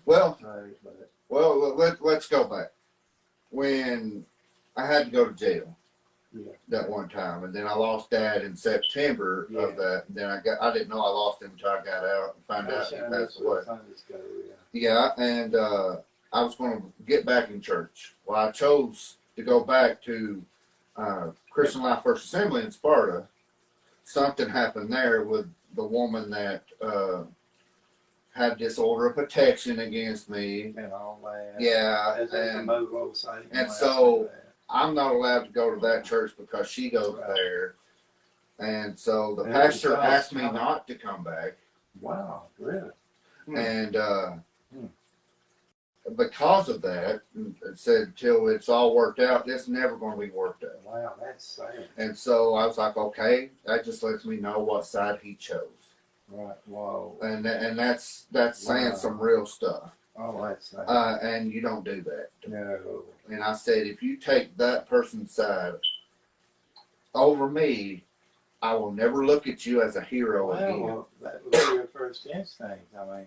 Well, let's go back. When I had to go to jail that one time, and then I lost Dad in September of that. And then I didn't know I lost him until I got out and found out he passed away. And I was going to get back in church. Well, I chose to go back to Christian Life First Assembly in Sparta. Something happened there with the woman that had this order of protection against me. And all that. Yeah. And so I'm not allowed to go to that church because she goes there. And so the pastor asked me not to come back. Wow, really? And because of that, it said till it's all worked out, it's never going to be worked out. Wow, that's sad. And so I was like, okay, that just lets me know what side he chose. Right. Wow. And that's saying some real stuff. Oh, that's sad. And you don't do that. No. And I said, if you take that person's side over me, I will never look at you as a hero again. Well, that would be your first instinct. I mean,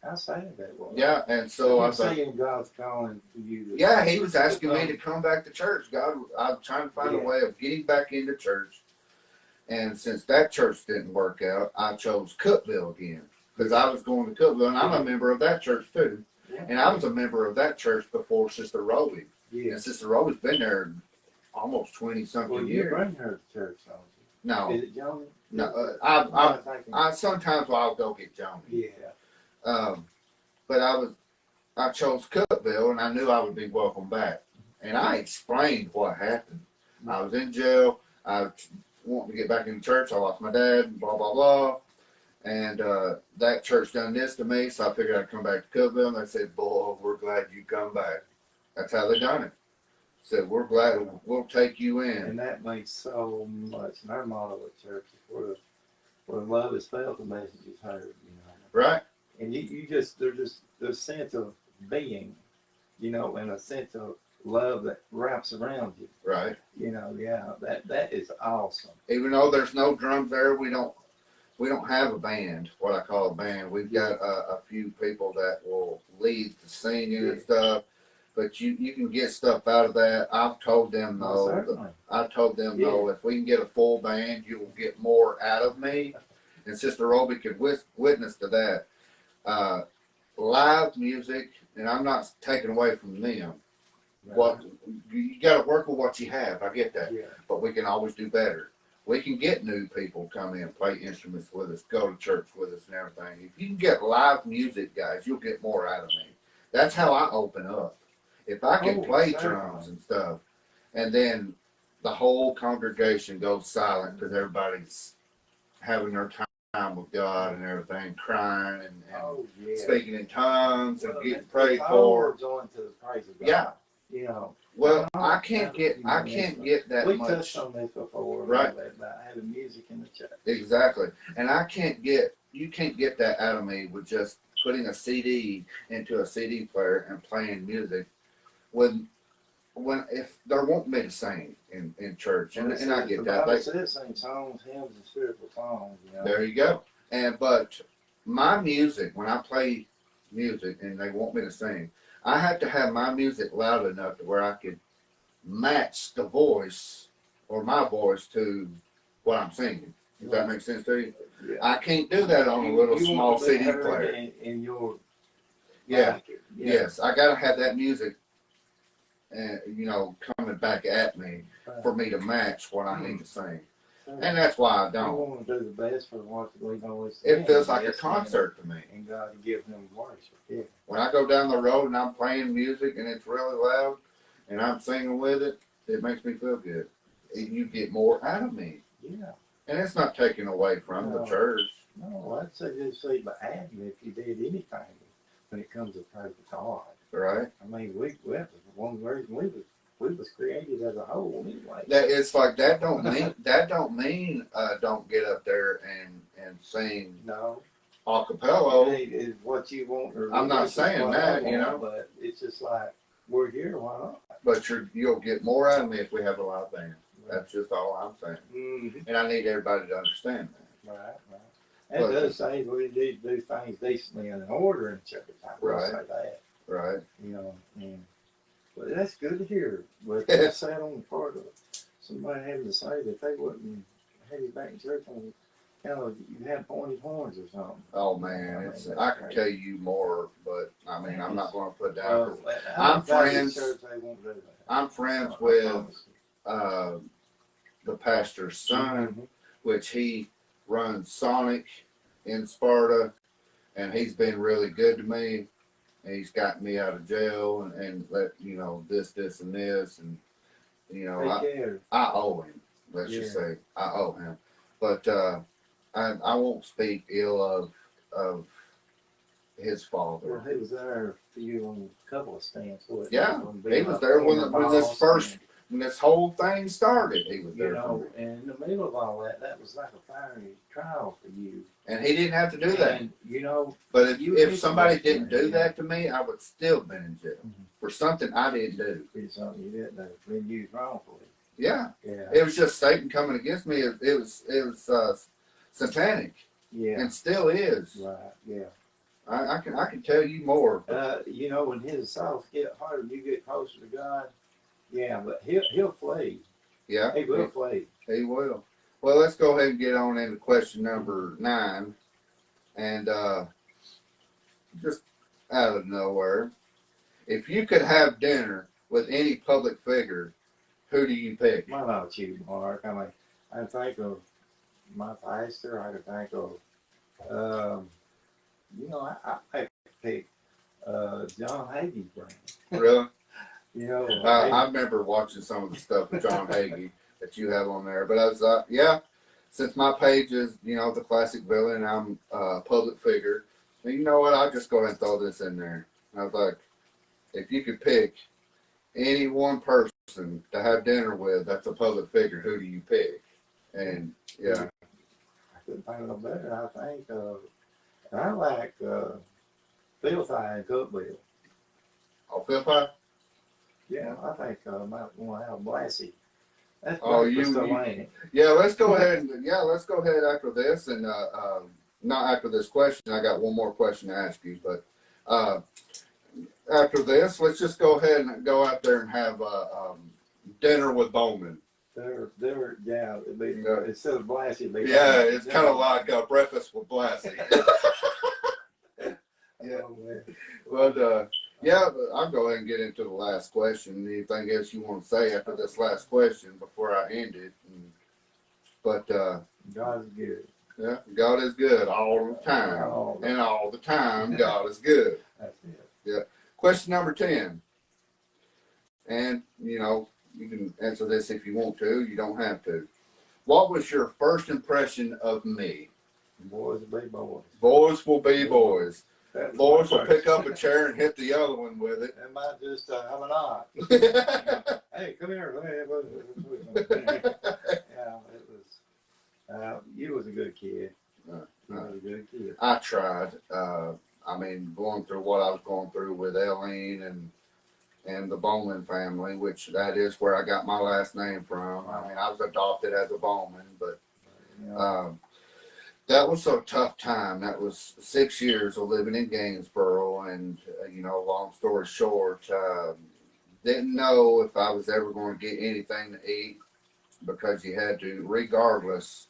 how sad that was. Yeah, and so I I'm was like, saying God's calling to you. yeah, he was asking me to come back to church. God, I'm trying to find a way of getting back into church. And since that church didn't work out, I chose Cookville again. Because I was going to Cookville, and I'm a member of that church too. Yeah. And I was a member of that church before Sister Roby. Yeah. And Sister Roby's been there almost 20-something Well, you years. bring her to church, don't you? No. Is it Joni? No, thinking, I sometimes I'll go get Joni. yeah. But I chose Cookville, and I knew I would be welcome back. And I explained what happened. I was in jail. I was wanting to get back into church. I lost my dad. Blah blah blah. And that church done this to me, so I figured I'd come back to Cookville. And they said, "Boy, we're glad you come back." That's how they done it. Said, "We're glad we'll take you in." And that makes so much. And our motto at church is where love is felt, the message is heard. You know. Right. And you just there's just the sense of being, you know, and a sense of love that wraps around you. Right. You know, yeah, that is awesome. Even though there's no drums there, we don't have a band, what I call a band. We've got a few people that will lead the singing and stuff, but you can get stuff out of that. I've told them no. I told them no. If we can get a full band, you will get more out of me. And Sister Roby could witness to that. Live music, and I'm not taking away from them. Right. What you got to work with what you have. I get that, Yeah. but we can always do better. We can get new people come in, play instruments with us, go to church with us, and everything. If you can get live music, guys, you'll get more out of me. That's how I open up. If I can play drums and stuff, and then the whole congregation goes silent because everybody's having their time with God and everything, crying and speaking in tongues and getting prayed for. Join to the praise of God. Yeah. You know. Well, I can't get that We much. touched on this before, Right? About having music in the church. Exactly, and you can't get that out of me with just putting a CD into a CD player and playing music. If there won't be to sing in church, and I get that. Bible says sing songs, hymns, and spiritual songs. You know? There you go. But my music, when I play music and they want me to sing, I have to have my music loud enough to where I could match the voice or my voice to what I'm singing. Does that make sense to you? Yeah. I can't do that on a little small CD player. In your Yes, I gotta have that music, coming back at me for me to match what I need to sing, and that's why I I don't. want to do the best for what we know. It feels like a concert to me. And God to give them worship. Yeah. When I go down the road and I'm playing music and it's really loud and I'm singing with it, it makes me feel good. You get more out of me. Yeah. And it's not taken away from the church. No, I'd say just say, but add me if you did anything when it comes to praise God. Right. I mean, we have one reason we was created as a whole anyway. That it's like that don't mean don't get up there and sing No. a cappella. Is what you want. Or I'm not saying that, but it's just like we're here. Why not? But you'll get more out of me if we have a live band. That's just all I'm saying. Mm-hmm. And I need everybody to understand that. Right. And it does say we need to do things decently and in order in church. I will say that. Right. You know, but that's good to hear. But that's sad on the part of somebody having to say that they wouldn't have you back in church on kind of you had pointed horns or something. Oh man, I can tell you more, but I mean I'm not going to put down. I'm friends. I'm friends with the pastor's son, which he runs Sonic in Sparta, and he's been really good to me. And he's gotten me out of jail and let this and this, and I owe him. Let's just say I owe him, but I won't speak ill of his father. Well, he was there for you on a couple of stands. Yeah, he was there when this whole thing started. He was there. And in the middle of all that was like a fiery trial for you. And he didn't have to do that. And, but if somebody didn't do that to me, I would still been in jail for something I didn't do. For something you didn't do, been used wrongfully. Yeah. Yeah. It was just Satan coming against me. It was satanic, Yeah. and still is. Right. Yeah. I can tell you more. You know, when his assaults get harder, you get closer to God. Yeah, but he'll flee. Yeah. He will flee. He will. Well, let's go ahead and get on into question number 9, and just out of nowhere, if you could have dinner with any public figure, who do you pick? Why not you, Mark? I mean, I think of my pastor. I could think of, you know, I pick John Hagee's brain. Really? You know, I remember watching some of the stuff with John Hagee that you have on there, but I was yeah. Since my page is, you know, the classic villain, I'm a public figure. And you know what? I'll just go ahead and throw this in there. I was like, if you could pick any one person to have dinner with that's a public figure, who do you pick? And yeah. I couldn't think of no better. I think, and I like Phil Thigh and Cookville. Oh, Phil Pye? Yeah, I think I might want to have Blassie. That's yeah. Let's go ahead after this, and not after this question. I got one more question to ask you, but after this, let's just go ahead and go out there and have dinner with Bowman. Yeah, instead of Blassie, yeah, it's kind of like breakfast with Blassie. Yeah, but yeah, but I'll go ahead and get into the last question. Anything else you want to say after this last question before I end it? But God is good. Yeah, God is good all the time, and all the time God is good. That's it. Yeah. Question number 10, and you know you can answer this if you want to. You don't have to. What was your first impression of me? Boys will be boys. Boys will be boys. Boys will pick up a chair and hit the other one with it. They might just have a knock. Hey, come here. Yeah, it was. You was a good kid. You was a good kid. I tried. I mean, going through what I was going through with Eileen and the Bowman family, which that is where I got my last name from. I mean, I was adopted as a Bowman, but that was a tough time. That was 6 years of living in Gainesboro, and you know, long story short, didn't know if I was ever going to get anything to eat because you had to, regardless,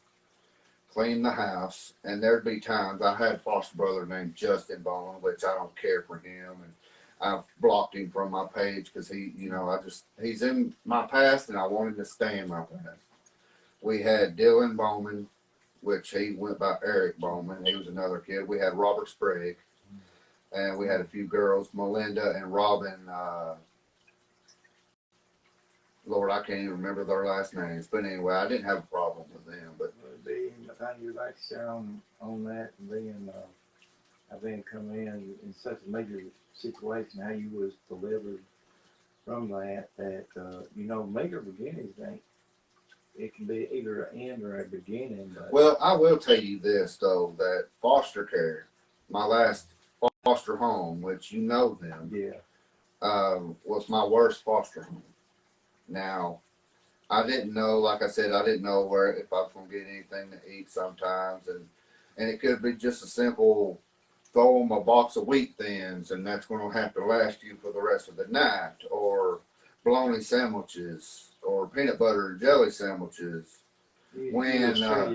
clean the house. And there'd be times I had a foster brother named Justin Bowman, which I don't care for him, and I've blocked him from my page because he, you know, he's in my past, and I want him to stay in my past. We had Dylan Bowman, which he went by Eric Bowman. He was another kid. We had Robert Sprague, and we had a few girls, Melinda and Robin. Lord, I can't even remember their last names. But anyway, I didn't have a problem with them. But being the thing you'd like to share on that, and being having come in such a major situation, how you was delivered from that you know, major beginnings ain't. It can be either an end or a beginning. But well, I will tell you this, though, that foster care, my last foster home, which you know them, was my worst foster home. Now, I didn't know, like I said, I didn't know where if I was going to get anything to eat sometimes. And it could be just a simple throw them a box of wheat thins, and that's going to have to last you for the rest of the night, or bologna sandwiches, or peanut butter and jelly sandwiches. When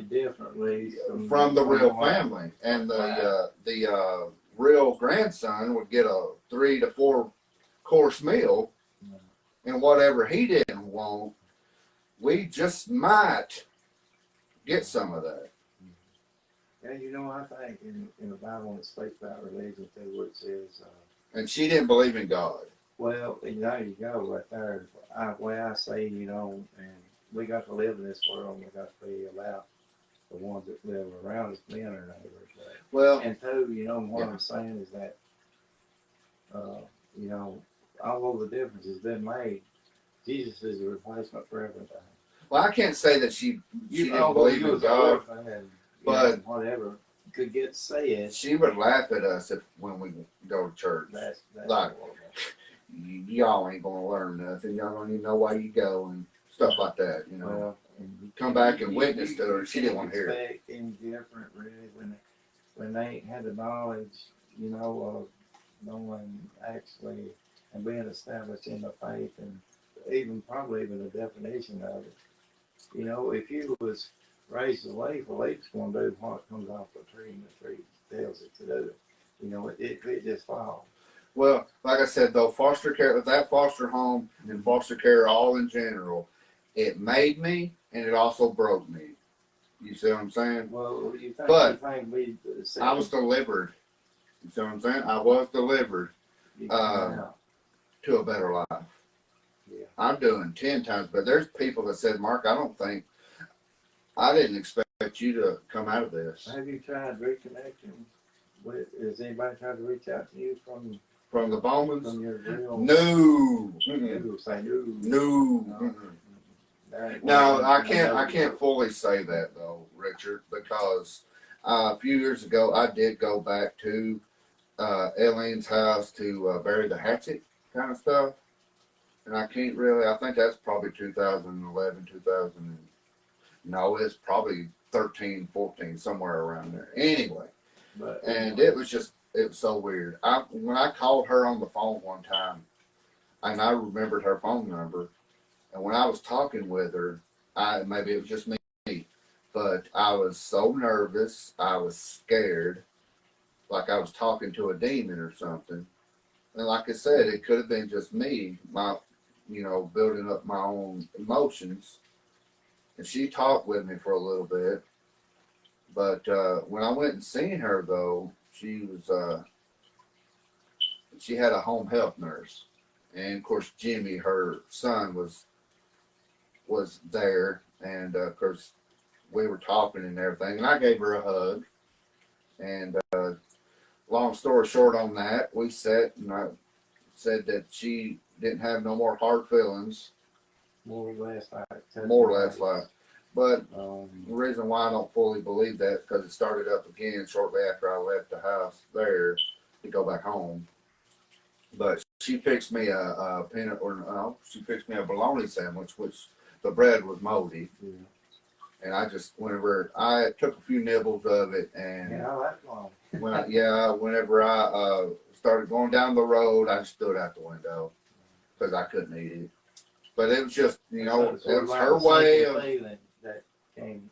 differently from the real family, and the real grandson would get a 3 to 4 course meal, and whatever he didn't want, we just might get some of that. And you know, I think in the Bible when it speaks about religion too, where it says, and she didn't believe in God. Well, there you go, right there. Way I say, you know, and we got to live in this world, and we got to be about the ones that live around us being our neighbors. Well, and two, you know, what I'm saying is that, you know, although the difference has been made, Jesus is a replacement for everything. Well, I can't say that she didn't believe in God, but whatever could get said, she would laugh at us when we go to church. That's like, y'all ain't gonna learn nothing. Y'all don't even know why you go. And stuff like that, you know. Well, and Come back and witness to her, and she didn't want to hear it. Expect any different, really, when they ain't had the knowledge, you know, of knowing actually and being established in the faith, and probably even the definition of it. You know, if you was raised away, well, they just gonna do what comes off the tree, and the tree tells it to do it. You know, it just falls. Well, like I said, though, foster care, that foster home and foster care all in general, it made me and it also broke me. You see what I'm saying? Well, you think, But we I was delivered. You see what I'm saying? I was delivered to a better life. Yeah. I'm doing 10 times, but there's people that said, Mark, I didn't expect you to come out of this. Have you tried reconnecting with, has anybody tried to reach out to you From the Bowmans? from your real? No. You say no. No. No, I can't fully say that though, Richard, because a few years ago I did go back to Eileen's house to bury the hatchet kind of stuff, and I can't really. I think that's probably 2011, 2000. No, it's probably 13, 14, somewhere around there. Anyway, and it was so weird. When I called her on the phone one time, and I remembered her phone number. And when I was talking with her, maybe it was just me, but I was so nervous, I was scared, like I was talking to a demon or something. And like I said, it could have been just me, building up my own emotions. And she talked with me for a little bit. But when I went and seen her, though, she had a home health nurse. And, of course, Jimmy, her son, was there, and of course we were talking and everything, and I gave her a hug, and long story short on that, we sat and I said that she didn't have no more hard feelings, more or less like, but the reason why I don't fully believe that is because it started up again shortly after I left the house there to go back home. But she fixed me she fixed me a bologna sandwich, which the bread was moldy. Yeah. And I took a few nibbles of it, and that's long. whenever I started going down the road, I stood out the window because I couldn't eat it. But it was just, it was her way of. That came,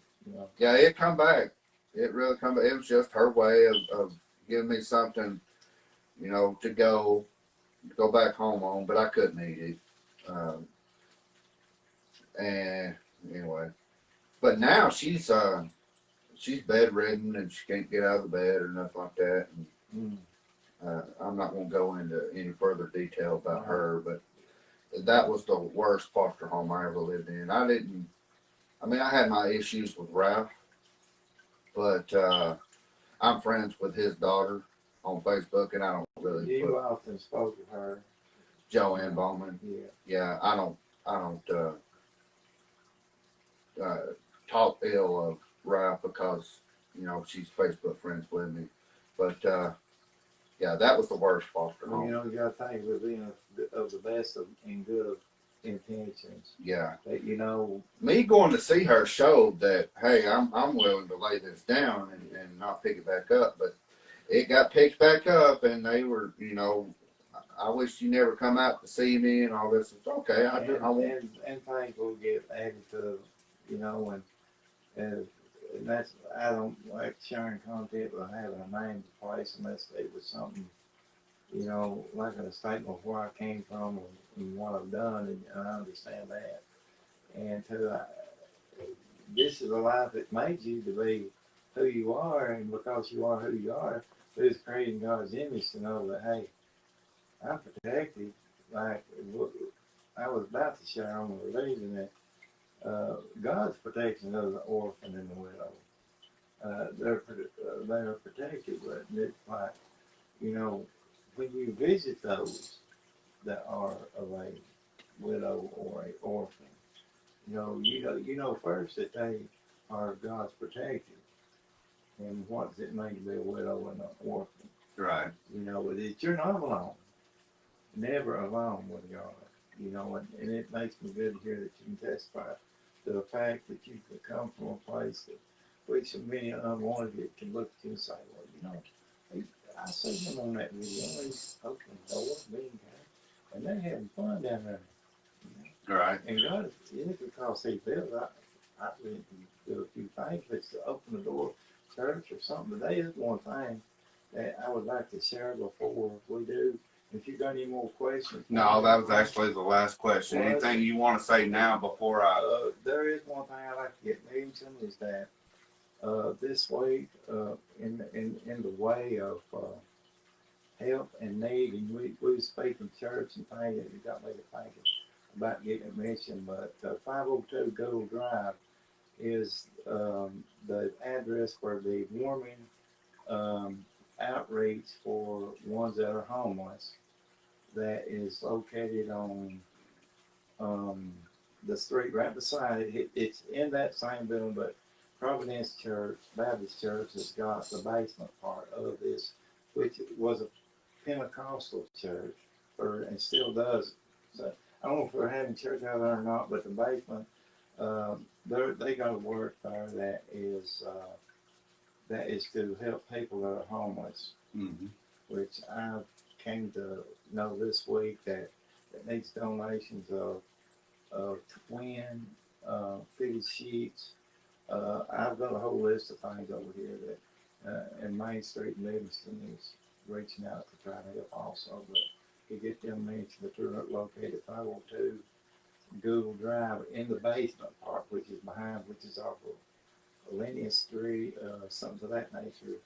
Yeah, it come back. It really come back. It was just her way of giving me something, to go back home on. But I couldn't eat it. And anyway, but now she's bedridden and she can't get out of the bed or nothing like that. And, I'm not going to go into any further detail about her, but that was the worst foster home I ever lived in. I had my issues with Ralph, but I'm friends with his daughter on Facebook, and I don't really. You often spoke to her, Joanne Bowman. Yeah. Yeah, I don't talk ill of Ralph because she's Facebook friends with me, but yeah, that was the worst foster home. You got to think we're being of the best and good of intentions. Yeah, that me going to see her showed that, hey, I'm willing to lay this down and not pick it back up, but it got picked back up, and they were, I wish you never come out to see me and all this. It's okay. I won't. And things will get added to, and that's, I don't like sharing content or having a name to place unless it was something, like a statement of where I came from and what I've done, and I understand that. And this is a life that made you to be who you are, and because you are who you are, it's creating God's image to know that, hey, I'm protected. Like I was about to share on the religion that God's protection of the orphan and the widow. They're protected, but it's like, when you visit those that are of a widow or an orphan, you know first that they are God's protected. And what does it mean to be a widow and an orphan? Right. That you're not alone. Never alone with God. you know, and it makes me good to hear that you can testify to the fact that you could come from a place that which many unwanted it can look at you and say, well, you know, I see him on that video, he's opening doors, being kind, and they're having fun down there. You know? Right. And God, it's because he feels I really can do a few things, but to open the door, church or something. Today is one thing that I would like to share before we do. If you got any more questions? No, that was actually the last question. Well, Anything you want to say now before I? There is one thing I'd like to get mentioned is that this week, in the way of help and need, and we speak in church and things that you got me to think about getting it mentioned, but 502 Gold Drive is the address for the warming outreach for ones that are homeless. That is located on the street right beside it. It's in that same building, but Providence Church, Baptist Church, has got the basement part of this, which was a Pentecostal church, and still does. So I don't know if they're having church out there or not, but the basement, they got a work there that is to help people that are homeless, Mm-hmm. which I've came to know this week that it needs donations of twin fitted sheets. I've got a whole list of things over here that, and Main Street in Livingston is reaching out to try to help also, but to get them mentioned, but they're located at 502 Google Drive in the basement part, which is off of Linnea Street, something of that nature.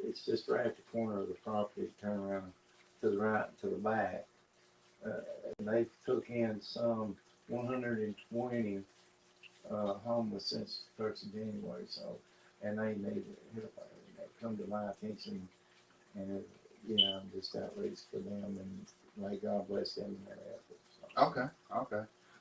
It's just right at the corner of the property, turn around to the right, to the back. And they took in some 120 homeless since the 1st of January, so, and they need help. They come to my attention, and I'm just outreach for them, and may God bless them in their efforts. So. Okay.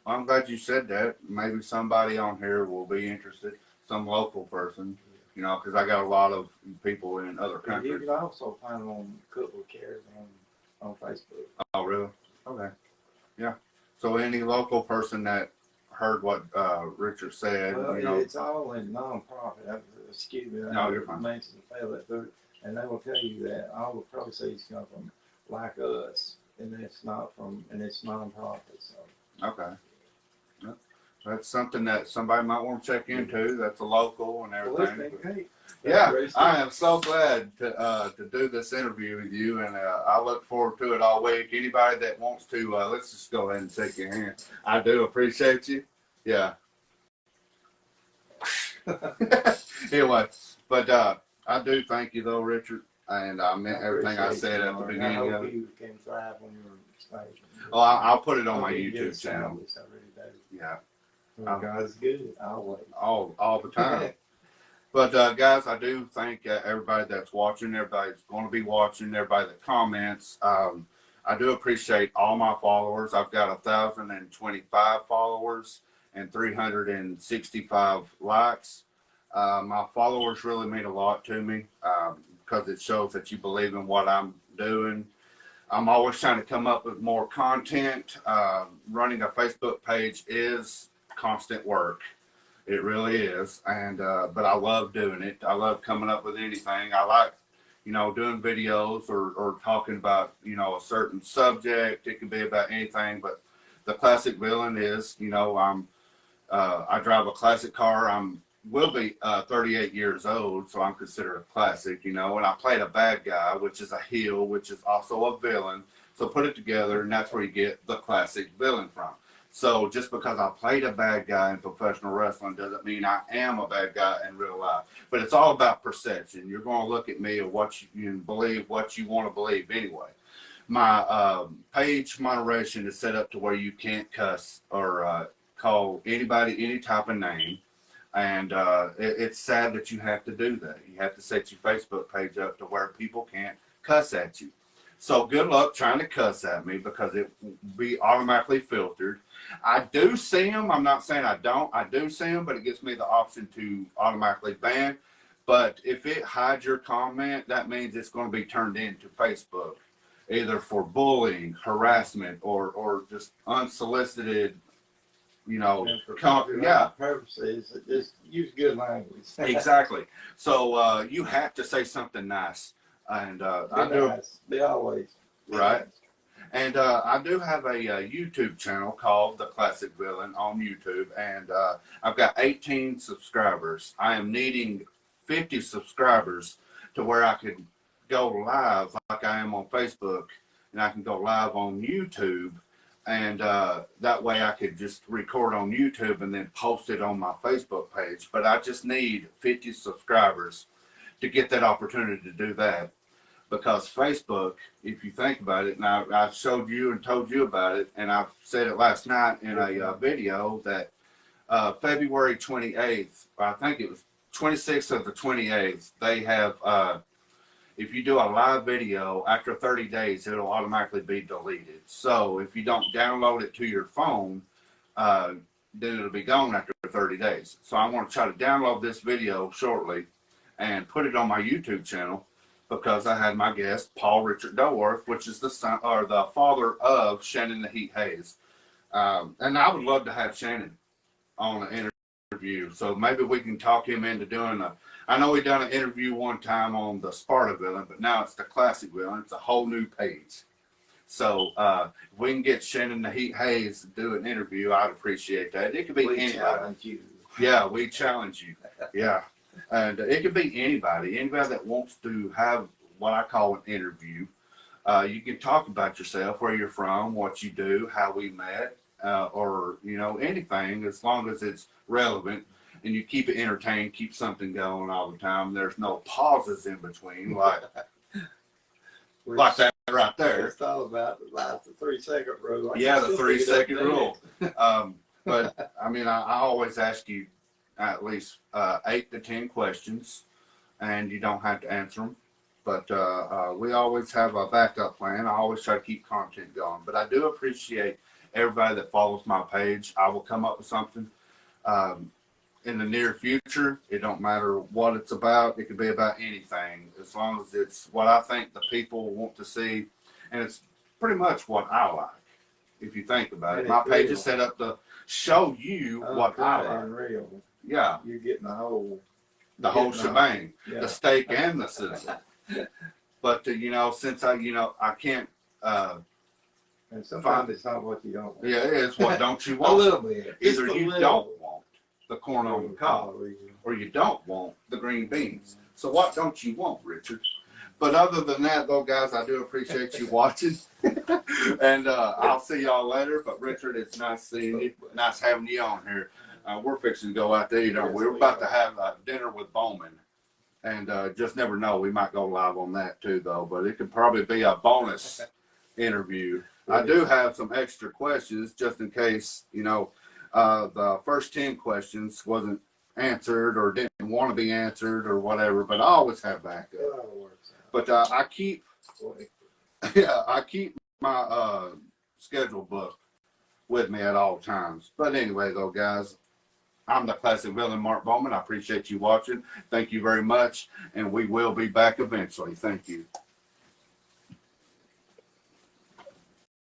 Well, I'm glad you said that. Maybe somebody on here will be interested, some local person, you know, because I got a lot of people in other countries. You can also find them on Cookville Cares on Facebook. Oh, really? Okay. Yeah. So any local person that heard what Richard said, Well, you know. it's all in non-profit. Excuse me. No, you're fine. Mentioned the fail that and they will tell you that all the proceeds come from like us, and it's non-profit. So. Okay. Yep. That's something that somebody might want to check into. That's a local and everything. Well, yeah, I am so glad to do this interview with you, and I look forward to it all week. Anybody that wants to, let's just go ahead and shake your hand. I do appreciate you. Yeah. Anyway, but I do thank you though, Richard, and I meant everything I said at the beginning. I hope you can thrive on your station. Oh, I'll put it on my YouTube channel. I really do. Yeah. Well, God's good always. All the time. But guys, I do thank everybody that's watching, everybody that's going to be watching, everybody that comments. I do appreciate all my followers. I've got 1,025 followers and 365 likes. My followers really mean a lot to me because it shows that you believe in what I'm doing. I'm always trying to come up with more content. Running a Facebook page is constant work. It really is. And but I love doing it. I love coming up with anything. I like, doing videos or talking about, a certain subject. It can be about anything, but the classic villain is, I drive a classic car. Will be 38 years old, so I'm considered a classic, and I played a bad guy, which is a heel, which is also a villain. So put it together, and that's where you get the classic villain from. So just because I played a bad guy in professional wrestling doesn't mean I am a bad guy in real life. But it's all about perception. You're going to look at me and what you believe, what you want to believe anyway. My page moderation is set up to where you can't cuss or call anybody any type of name. And it's sad that you have to do that. You have to set your Facebook page up to where people can't cuss at you. So good luck trying to cuss at me because it will be automatically filtered. I do see them. I'm not saying I don't. I do see them, but it gives me the option to automatically ban. But if it hides your comment, that means it's going to be turned into Facebook. either for bullying, harassment, or just unsolicited, you know, And for yeah, purposes, just use good language. exactly. So you have to say something nice, and I do, Nice. Be always right. And I do have a YouTube channel called The Classic Villain on YouTube, and I've got 18 subscribers. I am needing 50 subscribers to where I could go live like I am on Facebook, and I can go live on YouTube, and that way I could just record on YouTube and then post it on my Facebook page. But I just need 50 subscribers to get that opportunity to do that. Because Facebook, if you think about it, and I showed you and told you about it, and I said it last night in a video that February 28th, I think it was 26th or the 28th, they have, if you do a live video, after 30 days, it'll automatically be deleted. So if you don't download it to your phone, then it'll be gone after 30 days. So I want to try to download this video shortly and put it on my YouTube channel, because I had my guest, Paul Richard Dulworth, which is the son or the father of Shannon the Heat Hayes. And I would love to have Shannon on an interview. So maybe we can talk him into doing I know we done an interview one time on the Sparta Villain, but now it's the Classic Villain. It's a whole new page. So if we can get Shannon the Heat Hayes to do an interview, I'd appreciate that. It could be anybody. Yeah, we challenge you. Yeah. And it could be anybody that wants to have what I call an interview. You can talk about yourself, where you're from, what you do, how we met, or, you know, anything, as long as it's relevant and you keep it entertained, keep something going all the time. There's no pauses in between, like that right there. It's all about the 3-second rule. Yeah, the 3-second rule. But I mean, I always ask you at least 8 to 10 questions, and you don't have to answer them. But we always have a backup plan. I always try to keep content going. But I do appreciate everybody that follows my page. I will come up with something in the near future. It don't matter what it's about. It could be about anything, as long as it's what I think the people want to see. And it's pretty much what I like, if you think about it. My page is set up to show you what I like. Real. Yeah. You're getting the whole shebang, yeah. The steak and the sizzle. But you know, since I can't. And sometimes it's not what you don't want. Yeah, it's what don't you want. A little bit. Either you don't want the corn on the cob, or you don't want the green beans. So what don't you want, Richard? But other than that, though, guys, I do appreciate you watching. And I'll see y'all later. But Richard, it's nice seeing you. Nice having you on here. We're fixing to go out to eat. We're about to have dinner with Bowman. And just never know. We might go live on that too, though. But it could probably be a bonus interview. I do have some extra questions just in case, you know, the first 10 questions wasn't answered or didn't want to be answered or whatever. But I always have backup. But I keep my schedule book with me at all times. But anyway, though, guys, I'm the Classic Villain, Mark Bowman. I appreciate you watching. Thank you very much. And we will be back eventually. Thank you.